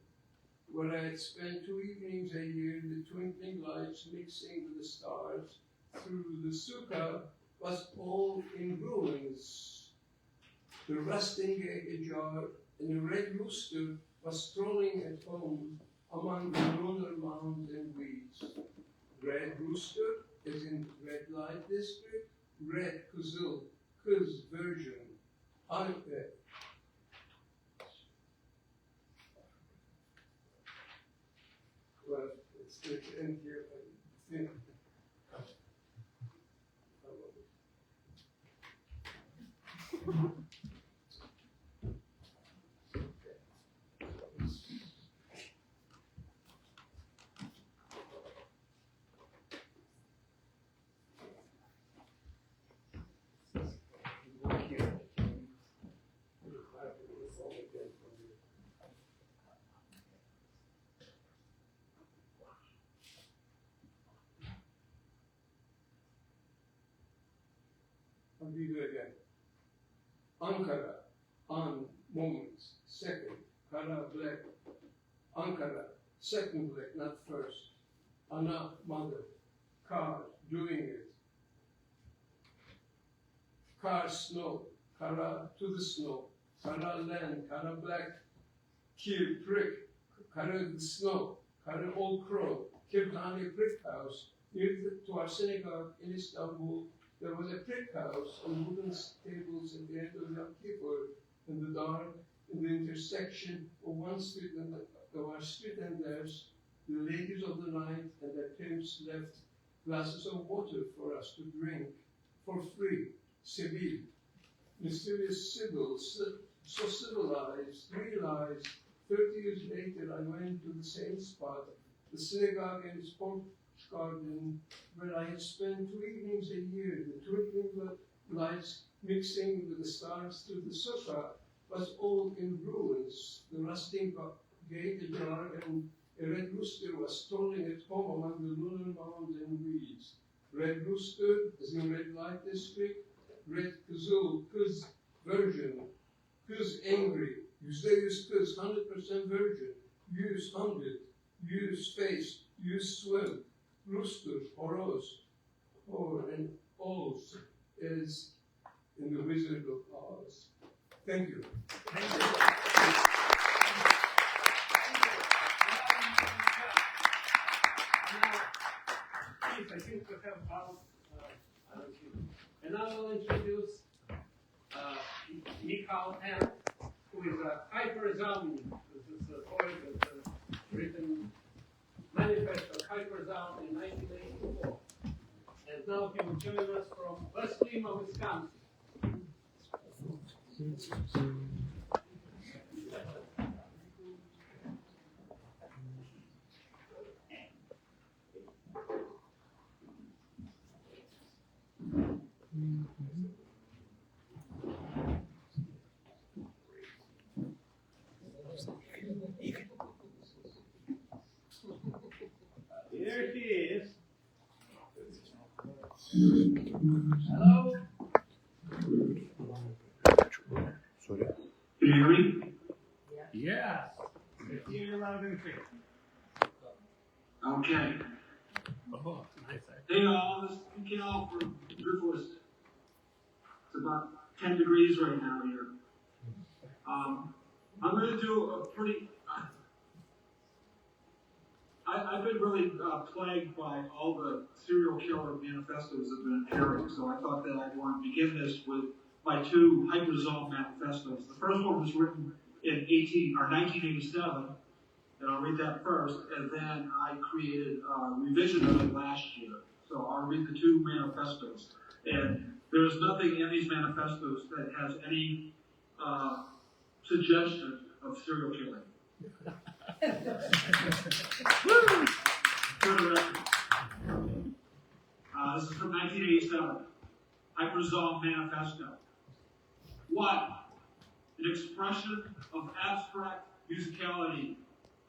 where I had spent 2 evenings a year, the twinkling lights mixing with the stars through the sukkah, was all in ruins. the rusting jar, and a red rooster was strolling at home among the lunar mound and weeds. Red rooster is in red light district, red kuzil, kuz virgin. Well, it's in here, I think. I'll read it again. Ankara, on, moments, second, kara, black. Ankara, second black, not first. Ana, mother. Car, doing it. Car, snow. Kara, to the snow. Kara, land. Kara, black. Kir, prick. Kara, the snow. Kara, old crow. Kirkhane, brick house. Near to our synagogue in Istanbul, there was a brick house and wooden tables at the end of Yom Kippur in the dark, in the intersection of one street and our street and theirs. The ladies of the night and their pimps left glasses of water for us to drink for free. Civil, mysterious Sybil, so civilized, realized 30 years later I went to the same spot, the synagogue and its porch garden, where I had spent 2 evenings a year, the twinkling lights mixing with the stars through the sukkah was all in ruins. The rusting gate ajar and a red rooster was strolling at home among the lunar mound and weeds. Red rooster is in red light district, red kuzul, kuz virgin, kuz angry, Eusebius kuz 100% virgin, use 100, use face, use swim, rooster, horos, or and Oz is in the Wizard of Oz. Thank you. I think we have about, and now I'll introduce mIEKAL, who is a hyper Zaum. This is a poet that written manifesto hyper Zaum in 1984. And now he will join us from West Lima, Wisconsin. Here he is. Hello? Sorry. Can you hear me? Yes. It's here loud and clear. Okay. Oh, nice. Hey all, this is mIEKAL from Driftwoods. It's about 10 degrees right now here. I'm going to do a pretty... I've been really plagued by all the serial killer manifestos that have been appearing, so I thought that I'd want to begin this with my 2 hyperzone manifestos. The first one was written in 1987, and I'll read that first, and then I created a revision of it last year. So I'll read the 2 manifestos. And there's nothing in these manifestos that has any suggestion of serial killing. For the record. This is from 1987. Hyperzone Manifesto. 1. An expression of abstract musicality,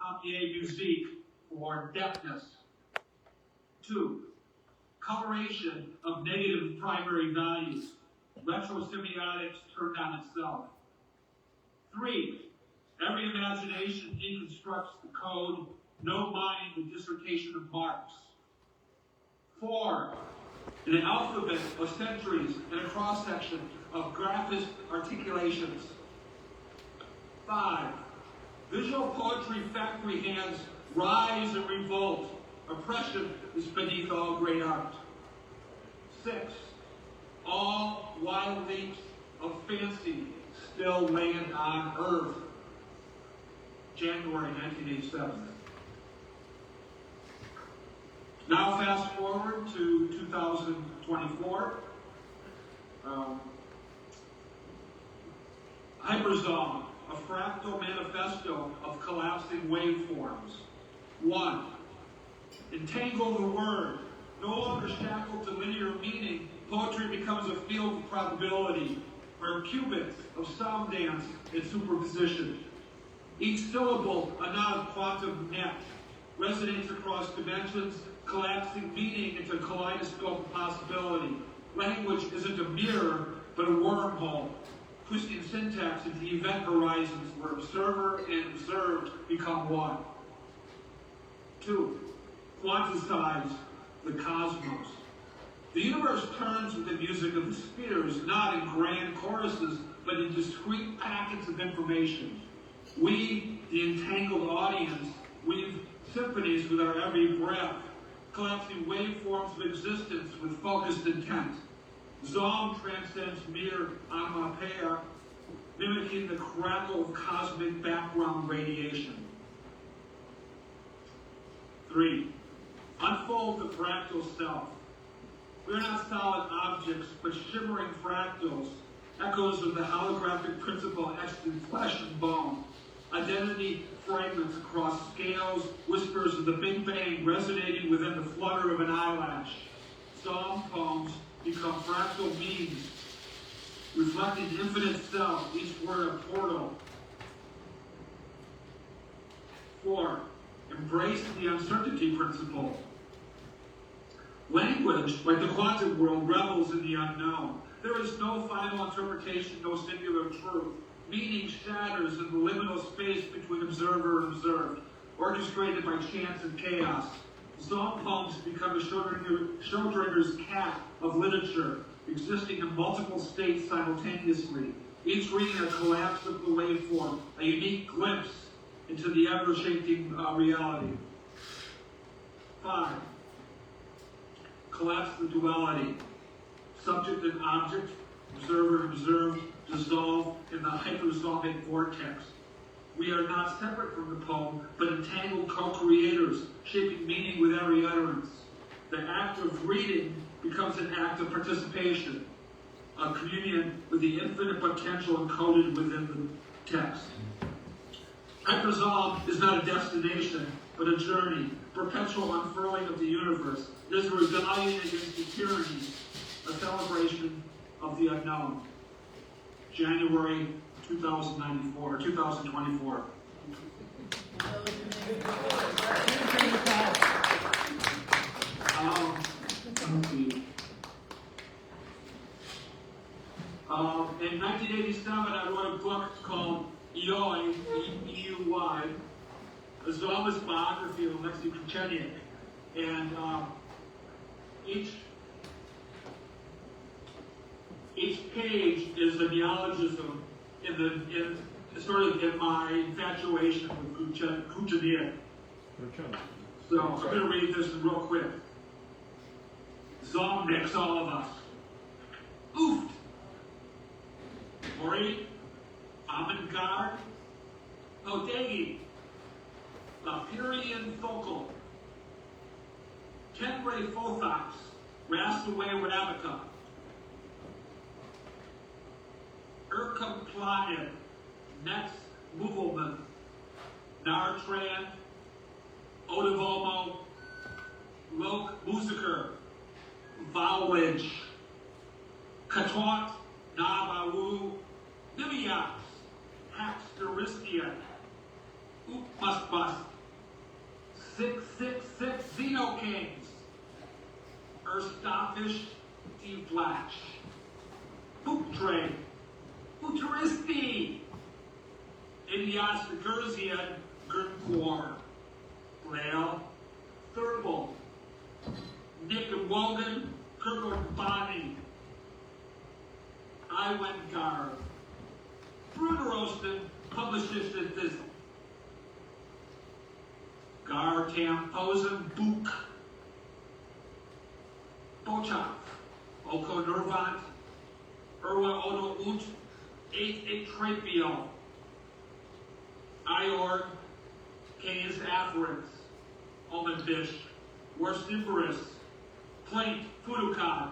papier musique, or deafness. 2. Coloration of negative primary values, retrosemiotics turned on itself. 3. Every imagination deconstructs the code, no mind the dissertation of Marx. 4. in an alphabet of centuries and a cross-section of graphist articulations. 5. Visual poetry factory hands rise and revolt. Oppression is beneath all great art. 6. All wild leaps of fancy still land on earth. January 1987. Now fast forward to 2024. Hyperzaum, a fractal manifesto of collapsing waveforms. 1. Entangle the word. No longer shackled to linear meaning, poetry becomes a field of probability, where qubits of sound dance and superposition. Each syllable a non-quantum net resonates across dimensions, collapsing meaning into a kaleidoscope of possibility. Language isn't a mirror, but a wormhole, twisting syntax into event horizons where observer and observed become one. 2. Quantize the cosmos. The universe turns with the music of the spheres, not in grand choruses, but in discrete packets of information. We, the entangled audience, weave symphonies with our every breath, collapsing waveforms of existence with focused intent. Zaum transcends mere onomatopoeia, mimicking the crackle of cosmic background radiation. 3. Unfold the fractal self. We are not solid objects, but shimmering fractals, echoes of the holographic principle etched in flesh and bone. Identity fragments across scales, whispers of the Big Bang resonating within the flutter of an eyelash. Zaum poems become fractal memes, reflecting infinite self, each word a portal. 4. Embrace the uncertainty principle. Language, like the quantum world, revels in the unknown. There is no final interpretation, no singular truth. Meaning shatters in the liminal space between observer and observed, orchestrated by chance and chaos. Zaum poems become a Schrodinger's cat of literature, existing in multiple states simultaneously, each reading a collapse of the waveform, a unique glimpse into the ever-shaping reality. 5. Collapse the duality. Subject and object, observer and observed, dissolve in the hyperzaumic vortex. We are not separate from the poem, but entangled co-creators, shaping meaning with every utterance. The act of reading becomes an act of participation, a communion with the infinite potential encoded within the text. Hyperzaum is not a destination, but a journey, perpetual unfurling of the universe. It is a rebellion against the tyranny, a celebration of the unknown. January 2024. In 1987, I wrote a book called Joanie, E-U-Y, a Zaumist biography of Alexei Kucheniak. And each page is a neologism in my infatuation with Kucheniak. So I'm going to read this real quick. Zaum makes all of us. Oofed. Bowery, avant-garde, Odegi, Lapirian focal, Tenbray Phothox, Rastaway Rabica, Urkum Planet, Next Movement, Nartran, Odivomo, Lok Musiker, Vowage, Katwat, Nabawu, Nimiax, Haxteristia, Oopmusbus, 666 Xenokings, Erstoffish, D-Flash, Booptray, Booteristi, Idias Gurzian, Gurkwar, Blail, Thurble, Nick and Wogan, Kirkobani, Iwengar, Bruderosten, publishes this Gar Tam Posen Boek, Bochaf, Oko Nervant, Erwa Ono Ut, 8 Trapio, Iorg, Canes Afferents, Omenbish, Worstiferous, Plate, Fudukan,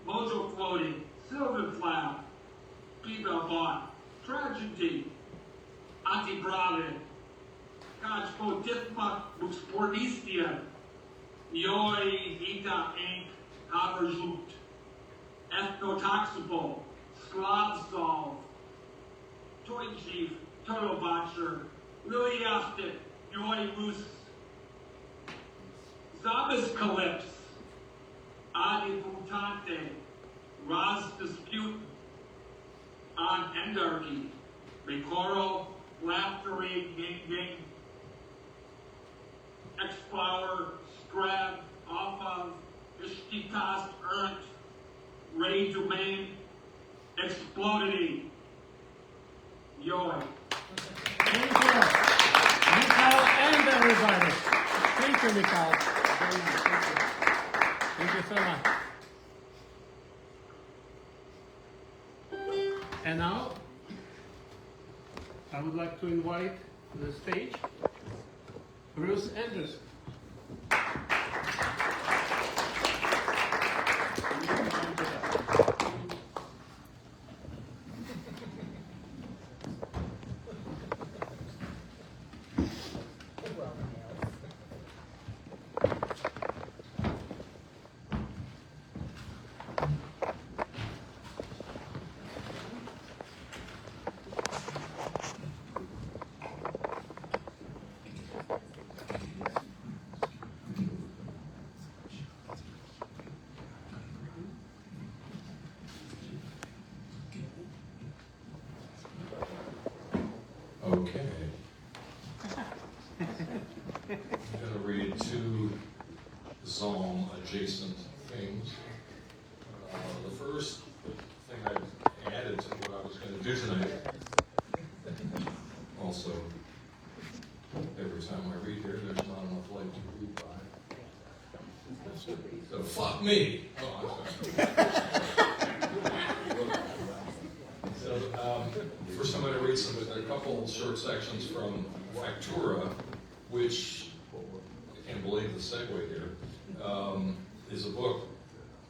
Mojo Floating, Sylvan Flap, Bebel Bot, Tragedy, Antibrave, Gajpo Dithma Buxpornistia, Yoi Ita Inc. Haverjut, Ethnotoxipo, Slavsol, Toy Chief, Turtle Botcher, Liliastic, Yoi Rus, Zabas Calypse, Adi Mutante, Raz Dispute, On Endarchy, Recoro, Laughterade, Ying Ying, X-Flower, Scrab, Off of, Ishtikast, Ernt, Ray Domain, Explodity, Yoi. Thank you, mIEKAL and everybody. Thank you, mIEKAL. Very nice. Thank you so much. And now, I would like to invite to the stage Bruce Anderson. Okay. I'm going to read two Zaum adjacent things. The first thing I added to what I was going to do tonight, also, every time I read here, there's not enough light to read by. So fuck me. Oh, I'm sorry. So, first I'm going to read a couple short sections from Factura, which, I can't believe the segue here, is a book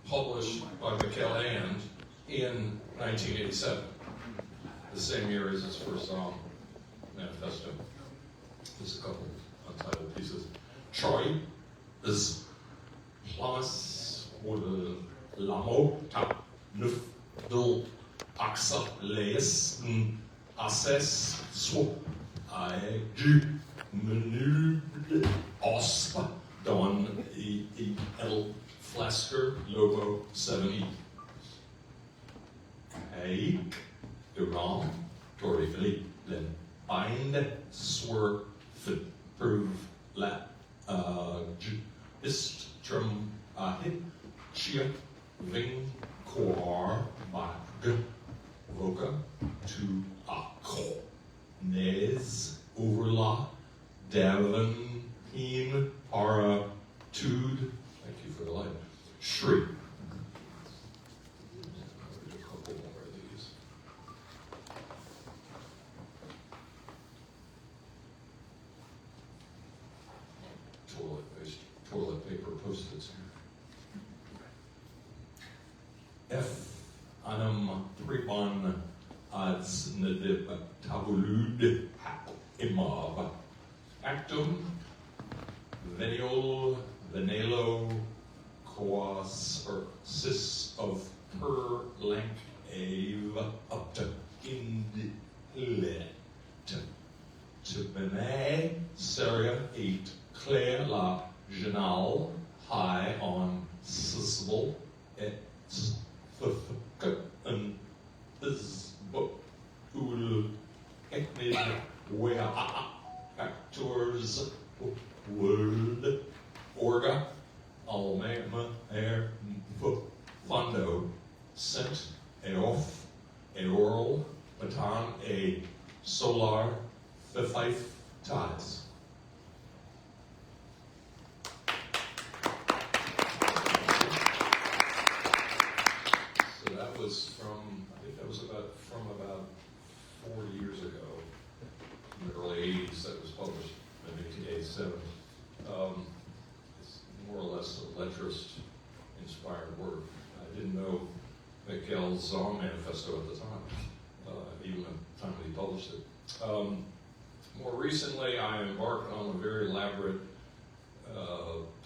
published by mIEKAL in 1987, the same year as its first Zaum manifesto. There's a couple untitled pieces. Troy is Plamas wurde Lamota Nuf Dul Axa Les Assess Swap I G Menu Ospa Don L Flasker Lobo 7E Eik Iran Tori Philippe Len Bind Swir Fit Prove La Istrum Ahit Chia Ving Kor Bag Voka to Akko Nez Overla Davin In Para Tud. Thank you for the light. Shri. There's a couple more of these. Toilet paper post-its here. F. Anam Triban Ads Nadib Tabulud Imab Actum Veniol Venelo Coas or Cis of Per Lank Ave up to Indlet to Benet Seria 8 Claire La Genal High on Sisbel et and is ul eknid wea actors world orga almema Fundo, Sent, Eof, Eoral, Batan, A, Solar, Fife, Ties. So that was from, I think that was about 4 years ago, in the early 80s, that was published in 1887. It's more or less a letrist-inspired work. I didn't know mIEKAL's Zaum manifesto at the time, even at the time that he published it. More recently, I embarked on a very elaborate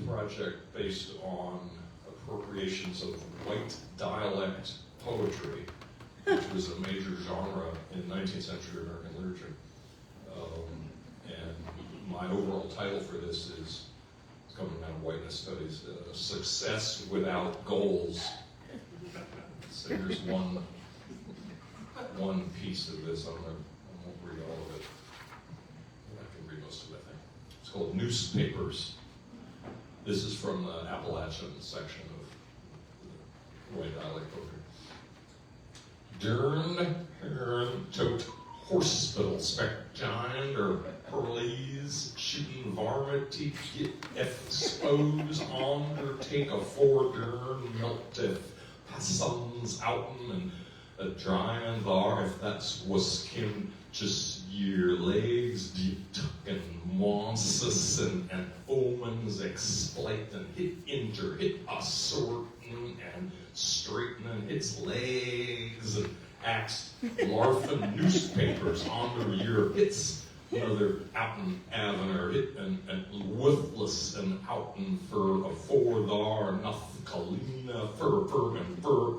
project based on appropriations of white dialect poetry, which was a major genre in 19th century American literature. And my overall title for this is, coming out of whiteness studies, Success Without Goals. So here's one piece of this. I won't read all of it. I can read most of it, I think. It's called Newspapers. This is from the Appalachian section of the white dialect poetry. Dern, Herren, Tote, Hospital, Spec, Giant, or Hurleys, Shooting Varmint, Get Expose, Undertake a 4 Dern, Melteth, Passons, Outen, and a Dryan Var, if that's was Kim, just year legs, deep tucking, monsus, and omens, exploit, and hit injure, hit assorting, and straightening its legs, and axe, larfing newspapers on their year hits, another outen avener, hit, and worthless, and outen for a 4 thar, enough, Kalina, fur,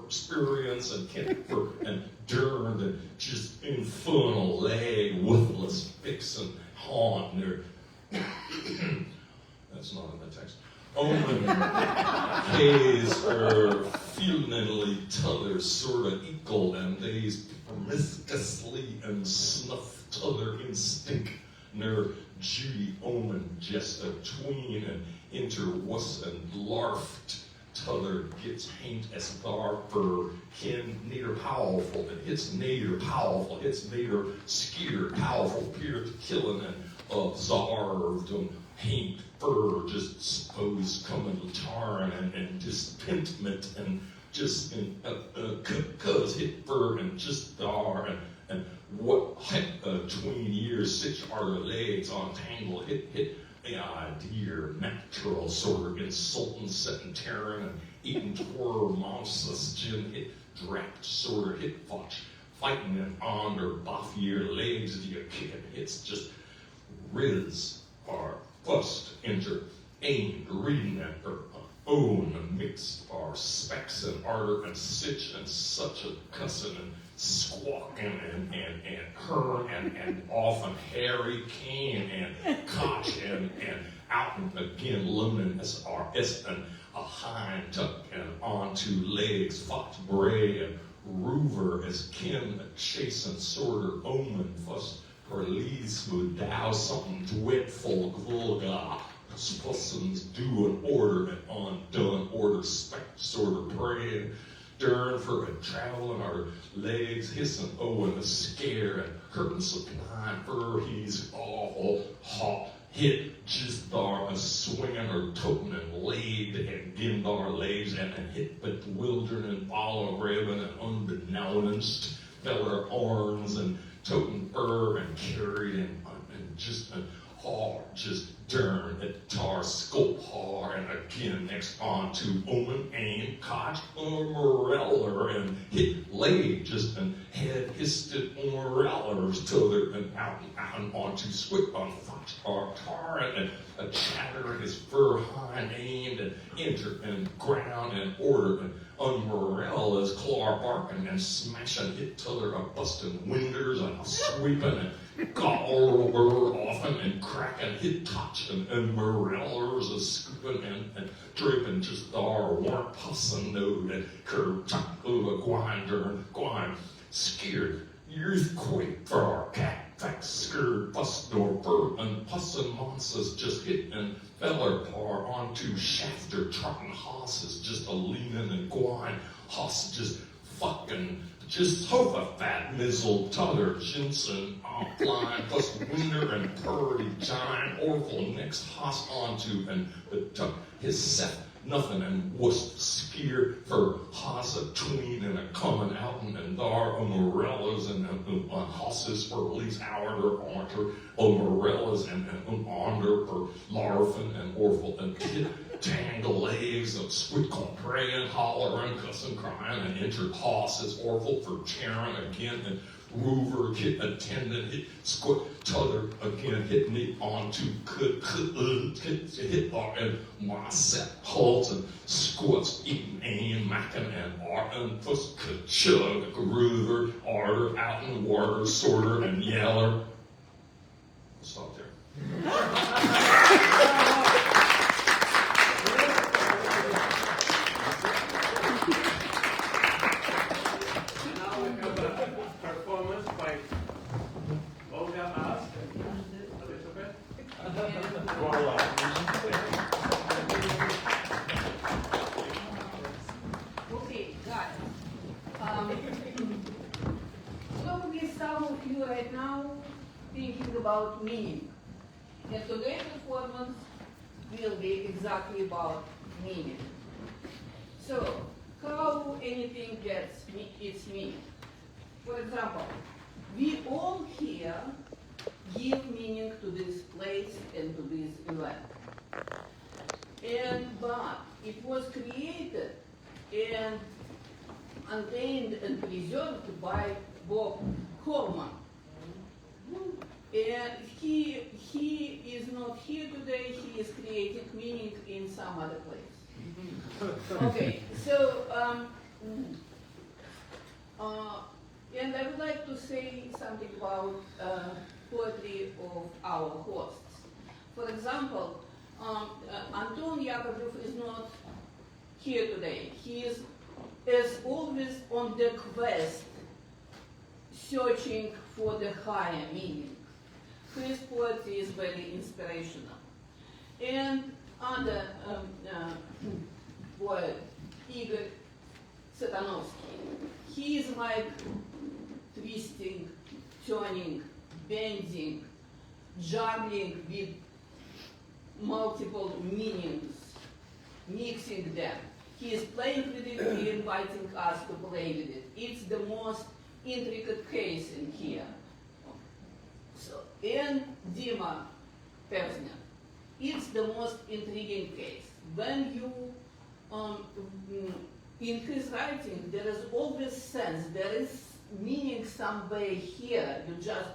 experience, and Kent, and durned, and just infernal leg, worthless, fixin', haunt, and that's not in the text. Omen, haze, feelingly t'other sort of equal, and they's promiscuously and snuff t'other instinct, ner Judy omen just a tween, and interwuss and larfed t'other gets haint as thar for kin neither powerful, and it's neither powerful, it's neither skeered powerful, peer to killing and observed and haint fur just suppose coming to tarn and dispentment and just cuz hit fur and just dar and what tween years 6 are the legs on tangle hit dear natural sort of insulting setting tearing and eating twirl monstrous gin hit drapped sort of hit fotch fighting and on their boffier legs do you kick it it's just riz are fussed injured aimed reading at her own mixed are specks and ardor and sitch and such a cussing and squawking and her and often Harry Kane and Koch and out and again looming as and a hind tuck and onto legs fox bray and rover as kin a chasing sorter omen fuss her leads would dow something dreadful vulgar Spussins do an order and undone order spec sort of praying dern for a traveling our legs hissing and a scare and curtain supplying for he's awful hot hit just dar a swinging or toting and laid and dimmed our legs and hit bewildering and follow ribbon and unbeknownst feller arms and toting fur and carried and just an hard just dern at tar scope har and again next on to omen and Koch moreller and hit laid just an head histed morellers t'other and out and onto squip on fox or tar and a chatter in his fur hind aimed and enter and ground and order and unmorella's claw barking and smashing hit t'other a busting winders and a sweeping and gall often and cracking hit touch and morellers a scooping and dripping just dar warm pussing node and curve chuck a grinder and grind scared Earthquake for cat, fax, scared, bus door, bird, and puss and monsters just hitting feller par onto shafter, trotting horses just a leaning and gwine, hoss just fucking, just hope a fat mizzle, tutter, Jensen, offline, plus winter and purdy, giant, orphan, next hoss onto, and tuck his set. Nothing and wuss skier for hoss a tween and a coming out and there umbrellas and hosses for at least hour or onter umbrellas and onder for larfin and orful and kid tangle legs of squid praying, hollering, cussing, crying and entered hosses orful for cheering again and Rover, kid attendant, hit squat, t'other again, hit me onto hit bar and my set halts and squats, eating aim, macking and art and fuss, chug, groover, arter, out and water, sorter and yeller. Stop there. Performance by Olga asked Elizabeth. Okay, guys. Probably some of you right now thinking about meaning. And today's performance will be exactly about meaning. So, how anything gets its meaning? For example, we all here give meaning to this place and to this event. But it was created and maintained and preserved by Bob Corman. And he is not here today, he is creating meaning in some other place. Okay, so, and I would like to say something about poetry of our hosts. For example, Anton Yakovlev is not here today. He is, as always, on the quest, searching for the higher meaning. His poetry is very inspirational. And other poet, Igor Satanovsky, he is like twisting, turning, bending, juggling with multiple meanings, mixing them. He is playing with it, he is inviting us to play with it. It's the most intricate case in here. So, and Dima, Pevzner, it's the most intriguing case. When you, in his writing, there is always sense, there is meaning somewhere here, you just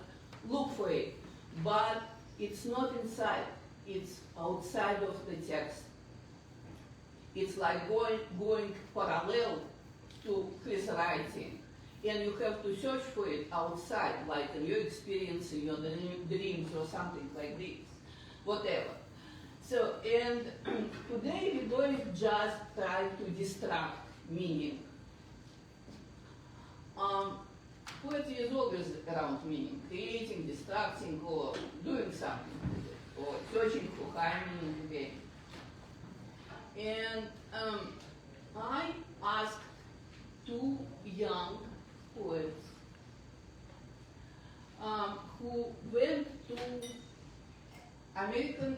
look for it, but it's not inside, it's outside of the text. It's like going parallel to his writing, and you have to search for it outside, like in your experience, in your dreams or something like this, whatever. So, and today we're going to just try to distract meaning. Poetry is always around meaning, creating, distracting, or doing something with it, or searching for high meaning again. And I asked two young poets who went to American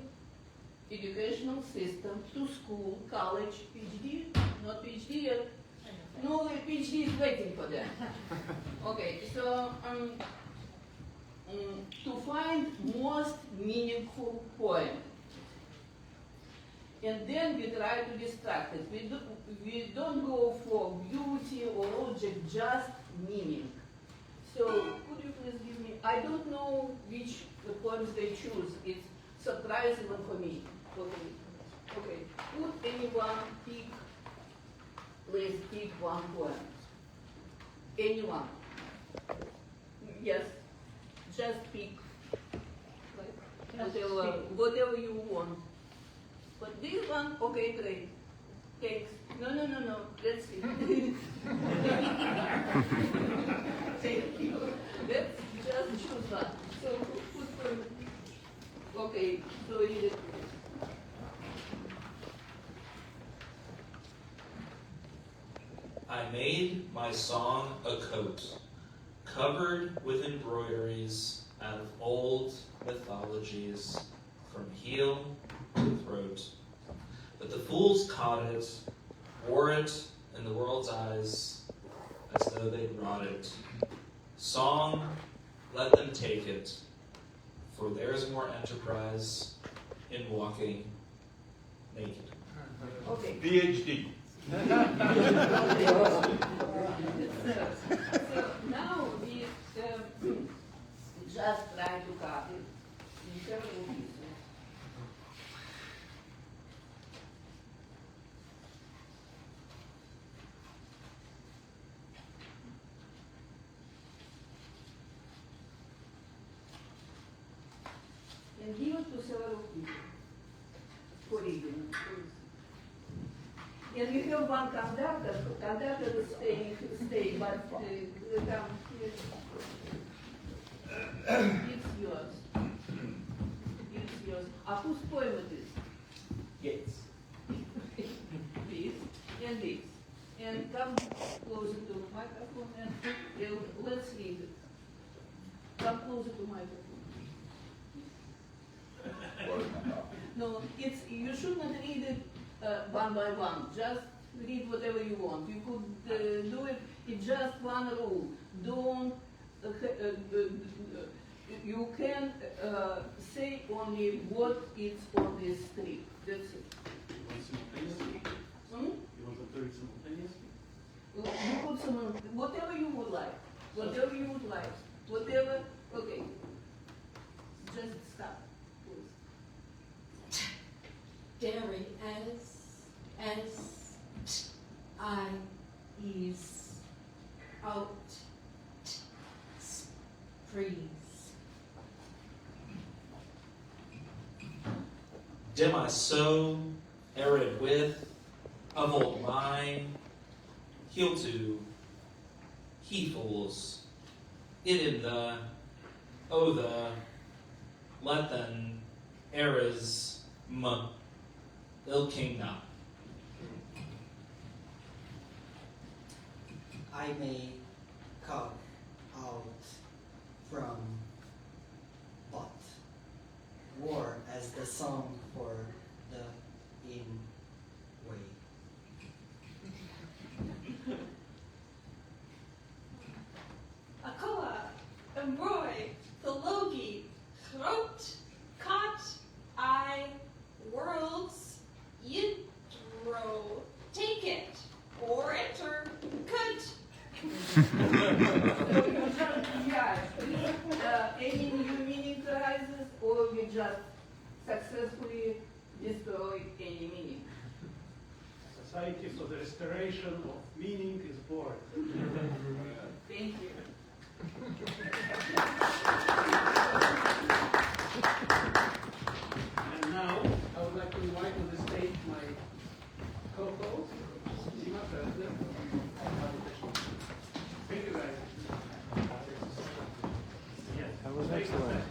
educational system, to school, college, PhD, not PhD yet. No, PhD is waiting for them. Okay, so to find most meaningful poem. And then we try to distract it. We don't go for beauty or object, just meaning. So could you please give me, I don't know which poems they choose. It's surprising for me. Okay, could anyone pick, please pick one poem? Anyone? Yes, just pick. Whatever you want. But this one, okay, great. Thanks. No, let's see. Thank you. I made my song a coat, covered with embroideries out of old mythologies, from heel to throat. But the fools caught it, wore it in the world's eyes, as though they'd brought it. Song, let them take it, for there's more enterprise in walking naked. Okay. PhD. So now we just try to cut it in several pieces. And give it to several people for reading. And you have one conductor will stay, but come here. It's yours. It's yours. Whose poem it is? Yes. This and this. And come closer to the microphone and let's read it. Come closer to the microphone. No, you should not read it one by one. Just read whatever you want. You could do it. It's just one rule. Don't. You can say only what is on this strip. That's it. Hmm? You want to do it simultaneously? You put some, whatever you would like. Whatever you would like. Whatever. Okay. Just stop. Dairy as I is out sprees. Dima so arid with of old wine, he'll do, he fools, it in the, oh the, let them, eras, il kingdom. I may cut out from but war as the song for the in way. Akoa, Embroy, Theologi, Throat, Cot, I, Worlds, Yidro, take it, or enter, could. Any new meaning arises, or we just successfully destroy any meaning. Society for the Restoration of Meaning is born. Thank you. And now, I would like to invite to the stage my co-host, Dima Pevzner. Thank you, guys. Yes, that was excellent.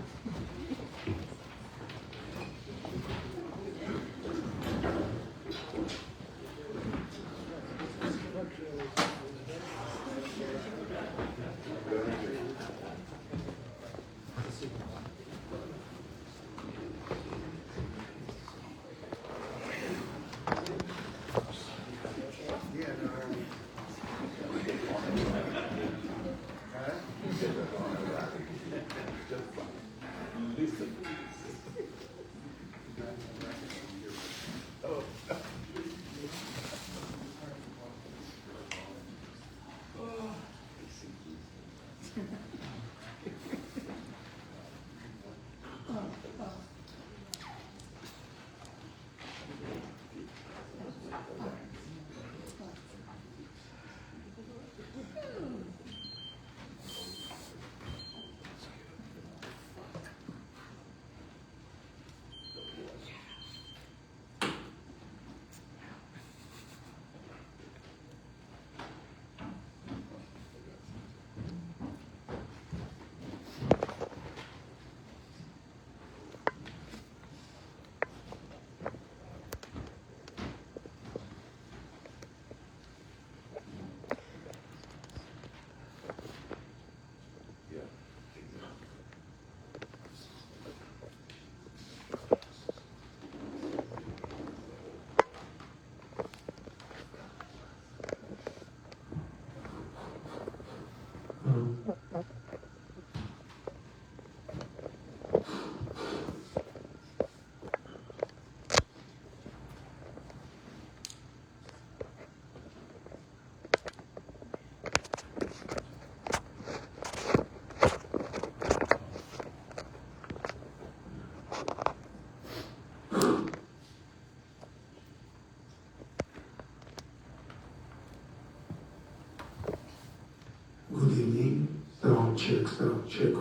Good evening. Sound check,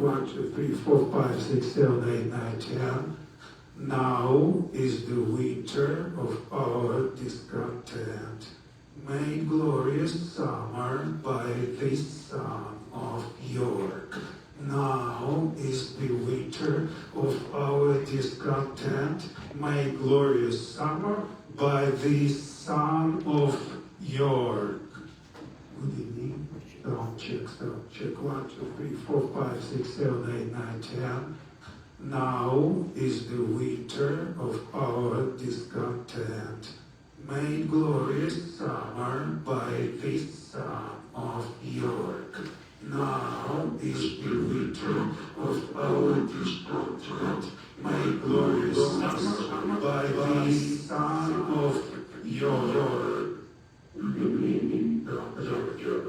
1, 2, 3, 4, 5, 6, 7, 8, 9, 10. Now is the winter of our discontent, made glorious summer by the son of York. Now is the winter of our discontent, made glorious summer by the son of York. Good evening. Sound check, 1, 2, 3, 4, 5, 6, 7, 8, 9, 10. Now is the winter of our discontent, made glorious summer by the son of York. Now is the winter of our discontent, made glorious summer by the son of York.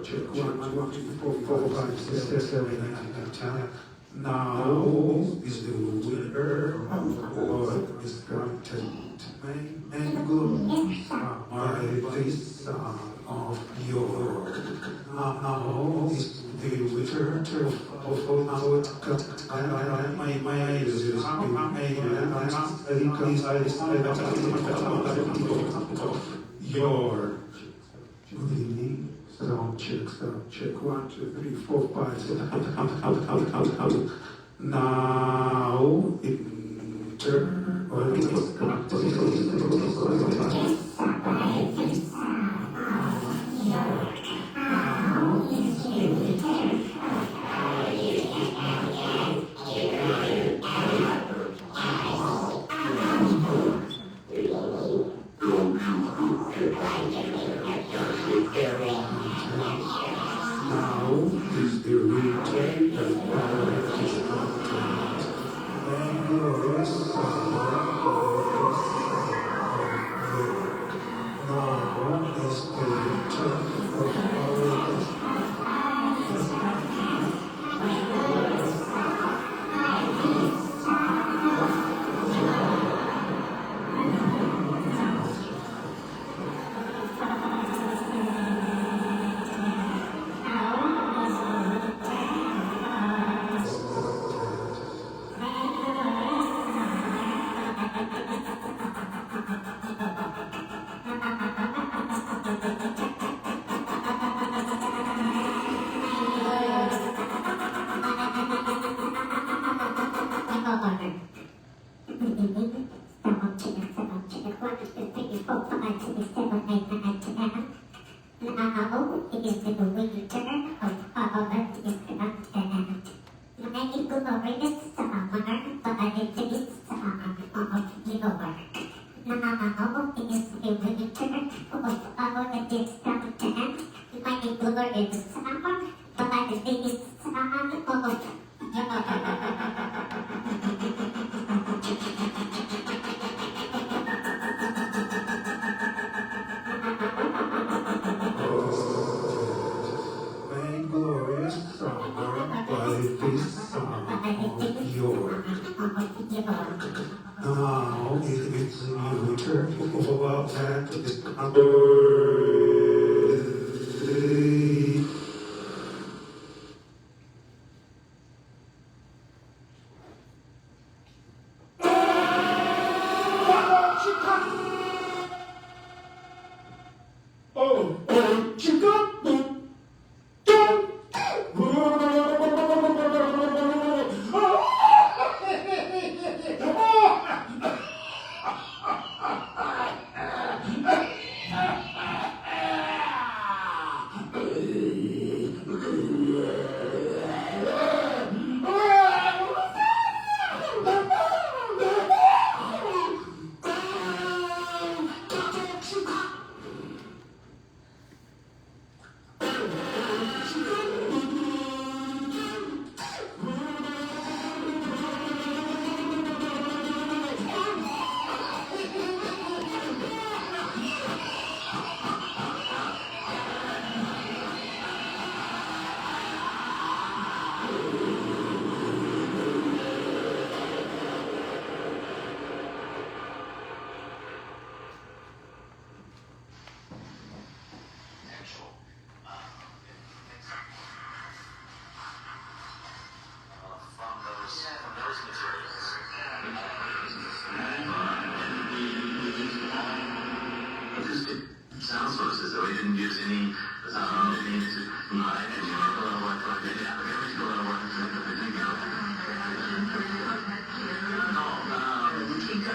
Check 1, 2, 3, 4, 5, 6, 7, 8, 9, 10. Now is the winter of our discontent, made glorious by the son of York. Now is the winter of our discontent, York. Good evening. Sound check, 1, 2, 3, 4, 5, 6, out. Now, winter or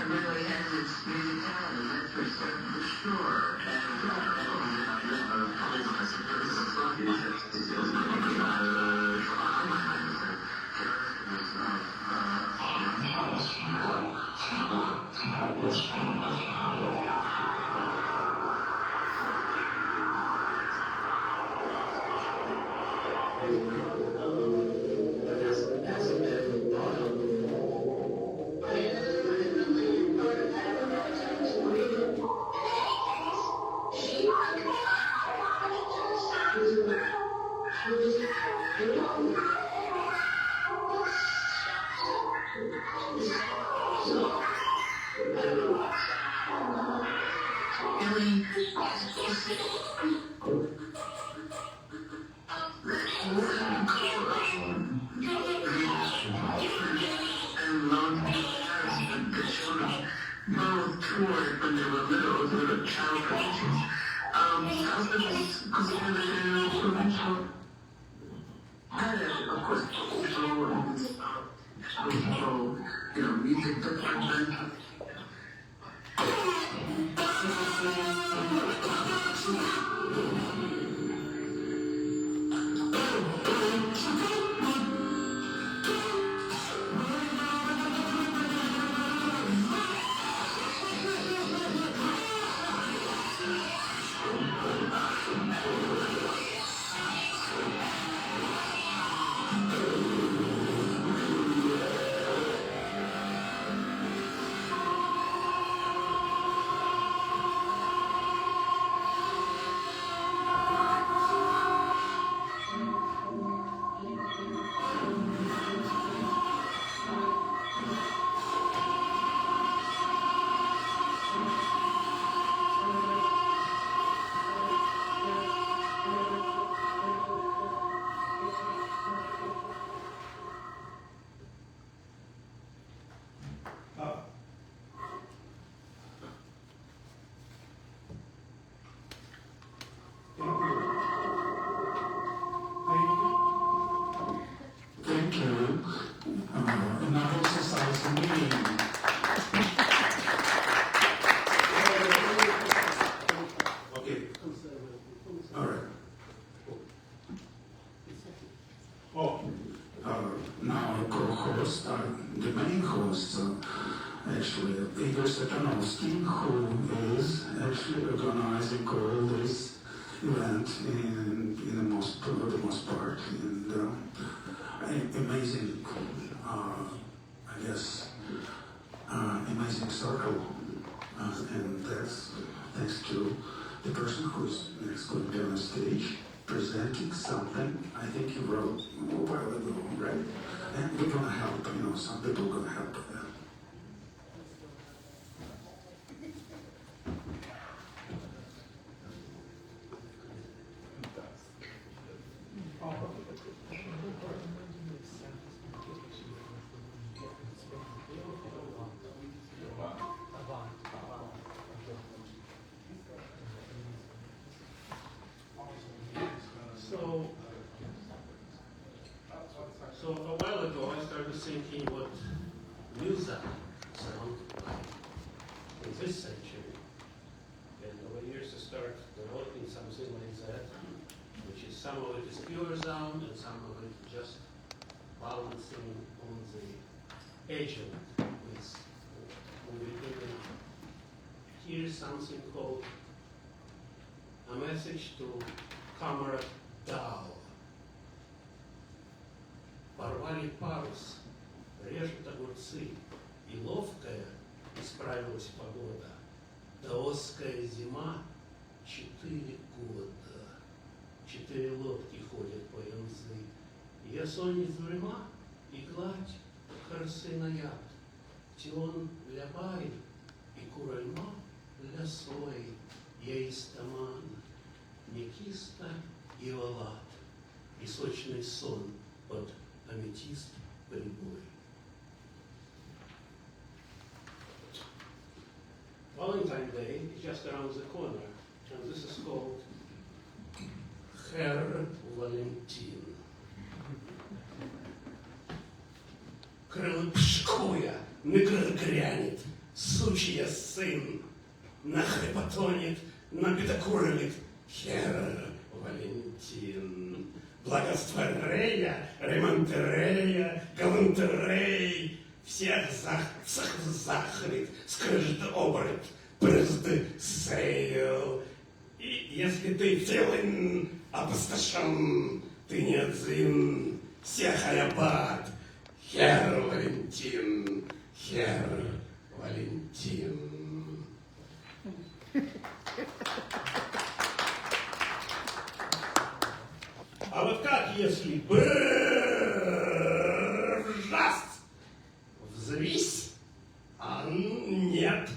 Really has its musicality, that's for sure. The main host, actually, Igor Satanovsky, who is actually organizing all this event in the most part, and amazing, I guess, amazing circle, and that's thanks to the person who's next going to be on the stage presenting something I think you wrote a while ago, right? And we're gonna help, some people are gonna help. So a while ago, I started thinking what music sounds like in this century. And over the years, I started developing something like that, which is some of it is pure Zaum, and some of it just balancing on the edge of it. Here is something called a message to Murat Dao. Порвали парус, режут огурцы, и ловкая исправилась погода. Даосская зима 4 года. 4 лодки ходят по Янцзы. Я сон из Врима и гладь Харсенаяд. Тион для Баи и Куральма для Сои. Я истаман, Никиста и Валат. И сочный сон под аметист прибой. Valentine's Day is just around the corner, and this is called Herr Валентин. Крылышкуя, грянет, сучья сын, нахрепотонет, набедокурлит, Herr Валентин. Благостворея, ремонтерея, галантерей, всех захрит, скрежет обрыт, прызды сейл. И если ты филин опустошен, ты не один, всех алябат, Herr Валентин, Herr Валентин. А вот как если бржаст, взвись, а нет,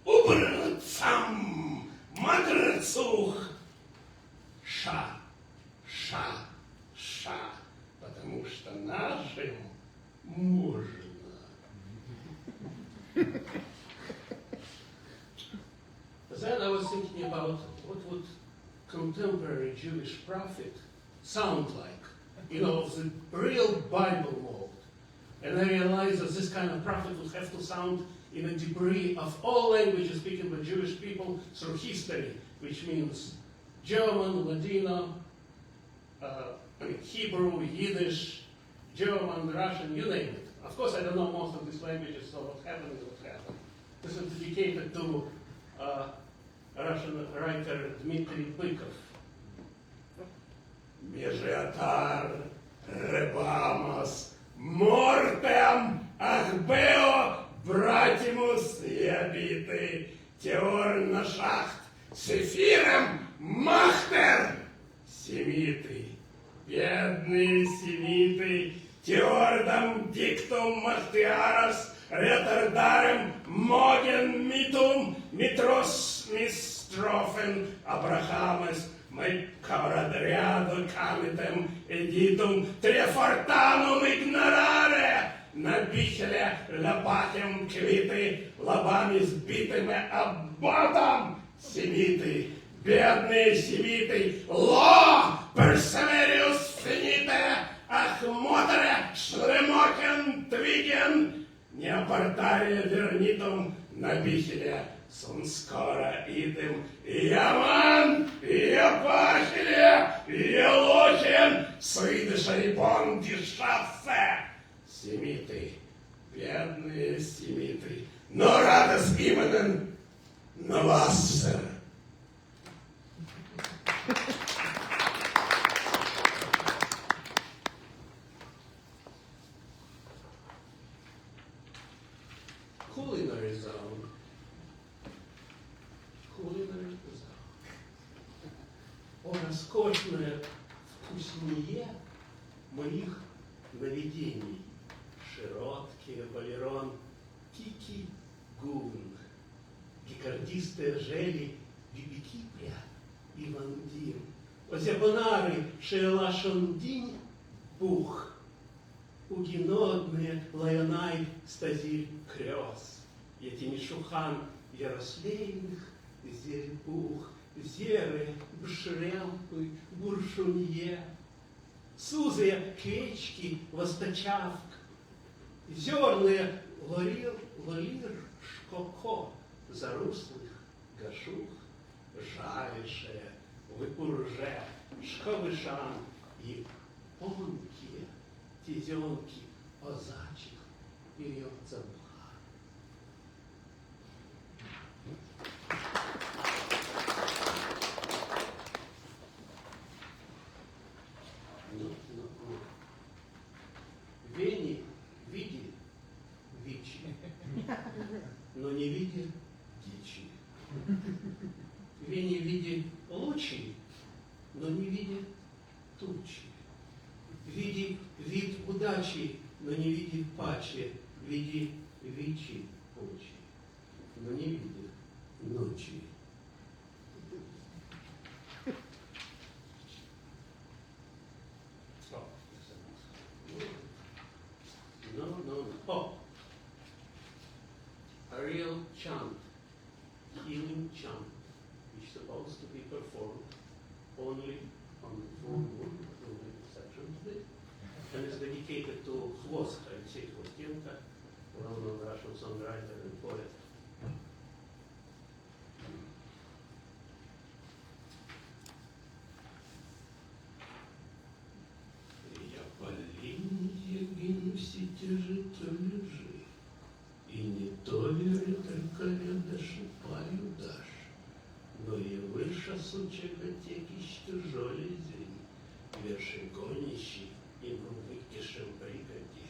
убрцам, мадрцух, ша, потому что нашим можно. Then I was thinking about what would contemporary Jewish prophet sound like, you know, the real Bible mold. And I realized that this kind of prophet would have to sound in a debris of all languages spoken by Jewish people through history, which means German, Ladino, Hebrew, Yiddish, German, Russian, you name it. Of course, I don't know most of these languages, so what happened is what happened. This is dedicated to Russian writer Dmitry Bykov. Межеатар, ребамос, мортем, ахбео, братимус, ябиты, теор на шахт, сефиром, махтер, семиты, бедные семиты, теордам диктум махтиарос, ретардарем, моген митум, митрос мистрофен, абрахамес, мы каврадряду камитем эдитум трефортанум игнораре, на бихеле лопатем квиты, лобами сбитыми аббатом, семиты, бедные семиты, ло, персевериус фините, ахмотре, шлемокен, твиген, неопортария вернитум, на бихеле, сон скоро идем, Яман, Япахиле, Елохин, Сыдыша и Бондишасе. Семиты, бедные семиты, но радость именен на вас, сэр. Culinary Zaum. Culinary Zaum. О, роскошное вкуснее моих наведений. Широткий балерон Кики Гун. Гикардистые жели Бибикипря и Вандим. Озябонары Шеела Шондинь Бух. Угинодные Лайонай Стазиль Крёс. Етинишухан Ярослейных Зербух. Зеры, Бшремпы, Буршунье. Сузые Кечки, Восточавк. Зерные Лорир, Шкоко. Заруслых Гашух. Жалише, Выпурже, Шковышан и Онки. Тизенки, Озачих, Ирьон Забуха. Вени, види, вичи, но не види дичи. Вени, види лучи, но не види тучи. Види вид удачи, но не види пачи, види вичи пучи, но не види ночи. No. Oh, a real chant, healing chant, which is supposed to be performed only on the And it's dedicated to Хвост, Alexei Khvostenko, well-known Russian songwriter and poet. Я по линии гнусь и то лежи, и не то верю, только рядом шипаю дашь, но и выше сучекотеки тяжелей зрень, верши гонищи, и в выкишем пригоди,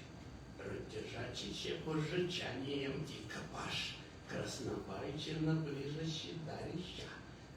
протяжачиче пожичанием дикопаш, краснобайчина ближащи дарища,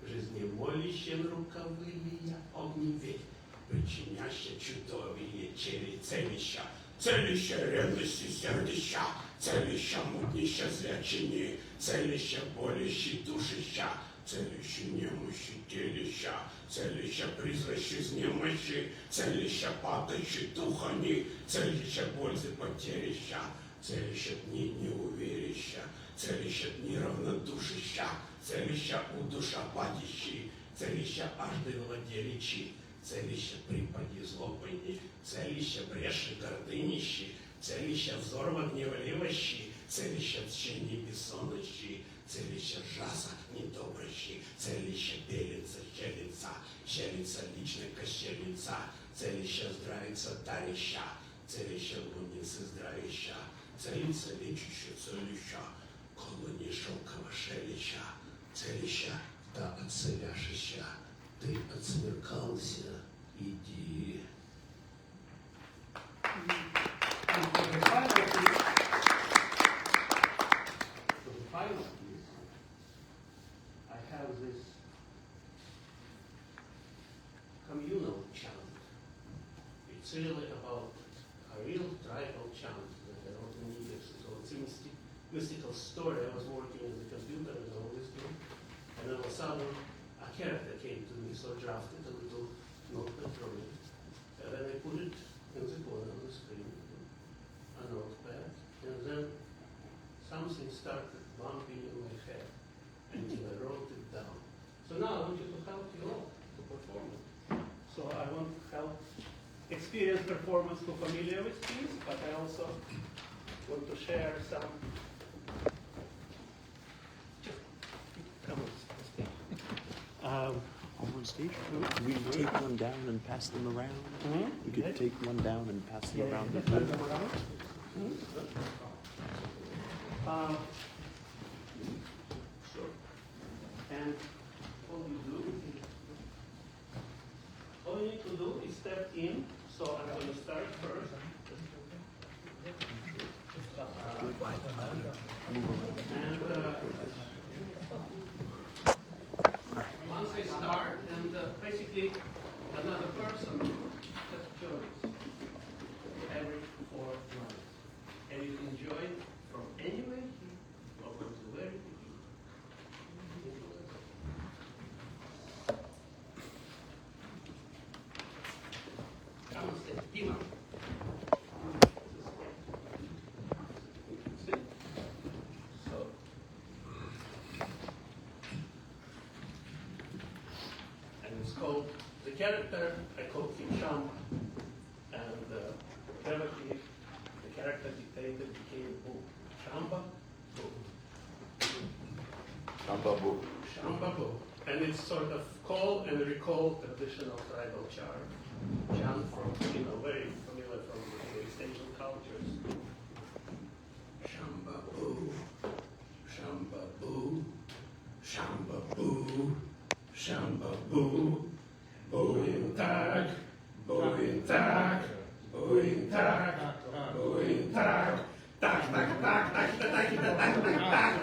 жизнемолищен рукавылия огневель, причиняща чудовие чели целища, целища ревности сердища, целища мутнища зрячини, целища болящи душища, целища немощи телища, целища призрачи знемощи, целища падающи духани, целища пользы потерища, целища дни неуверища, целища дни равнодушища, целища удуша падищи, целища ажды владеличи, целища припади злобыни, целища бреши гордынищи, целища взорва гневливощи, целища тщения бессонощи, целища жаса недоброщи, целища белица щелица, щелица личная кощелица, целища здравица тарища, целища лунницы здравища, целица лечущая целища, колони шелкового шелища, целища да отцеляшища, ты отсмеркался, иди. I have this communal chant. It's really about a real tribal chant that I wrote in Hieger. So it's a mystical story. I was working on the computer and all this thing, and all of a sudden a character came to me, so I drafted a little notepad drawing, and then I put it in the corner on the screen, a notepad, and then something started bumping in my head until I wrote it down. So now I want you to help you all to perform it. So I want to help experienced performers who are familiar with things, but I also want to share some. Come on stage. We take one down and pass them around. We could take one down and pass them around. Pass them around. Sure. And all you need to do is step in. So I'm going to start first. And once I start, and basically another person just joins every 4 months. And you can join from anywhere or from the very beginning. Come on, step. Dima. The character, I called him Shamba, and relative, the character dictated became Boo. Shamba, Boo. Shamba Boo. Shamba Boo. And it's sort of call and recall traditional tribal chant from, very familiar from the East Asian cultures. Shamba Boo, Shamba Boo, Shamba Boo, Shamba Boo. Boing tag, boing tag, boing tag, boing tag, tak tak tak tak tak tak tak tak tak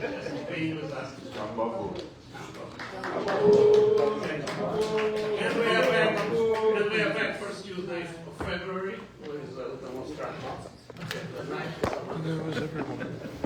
Participating with us. And we are back first Tuesday of February with the demonstration. There was everyone.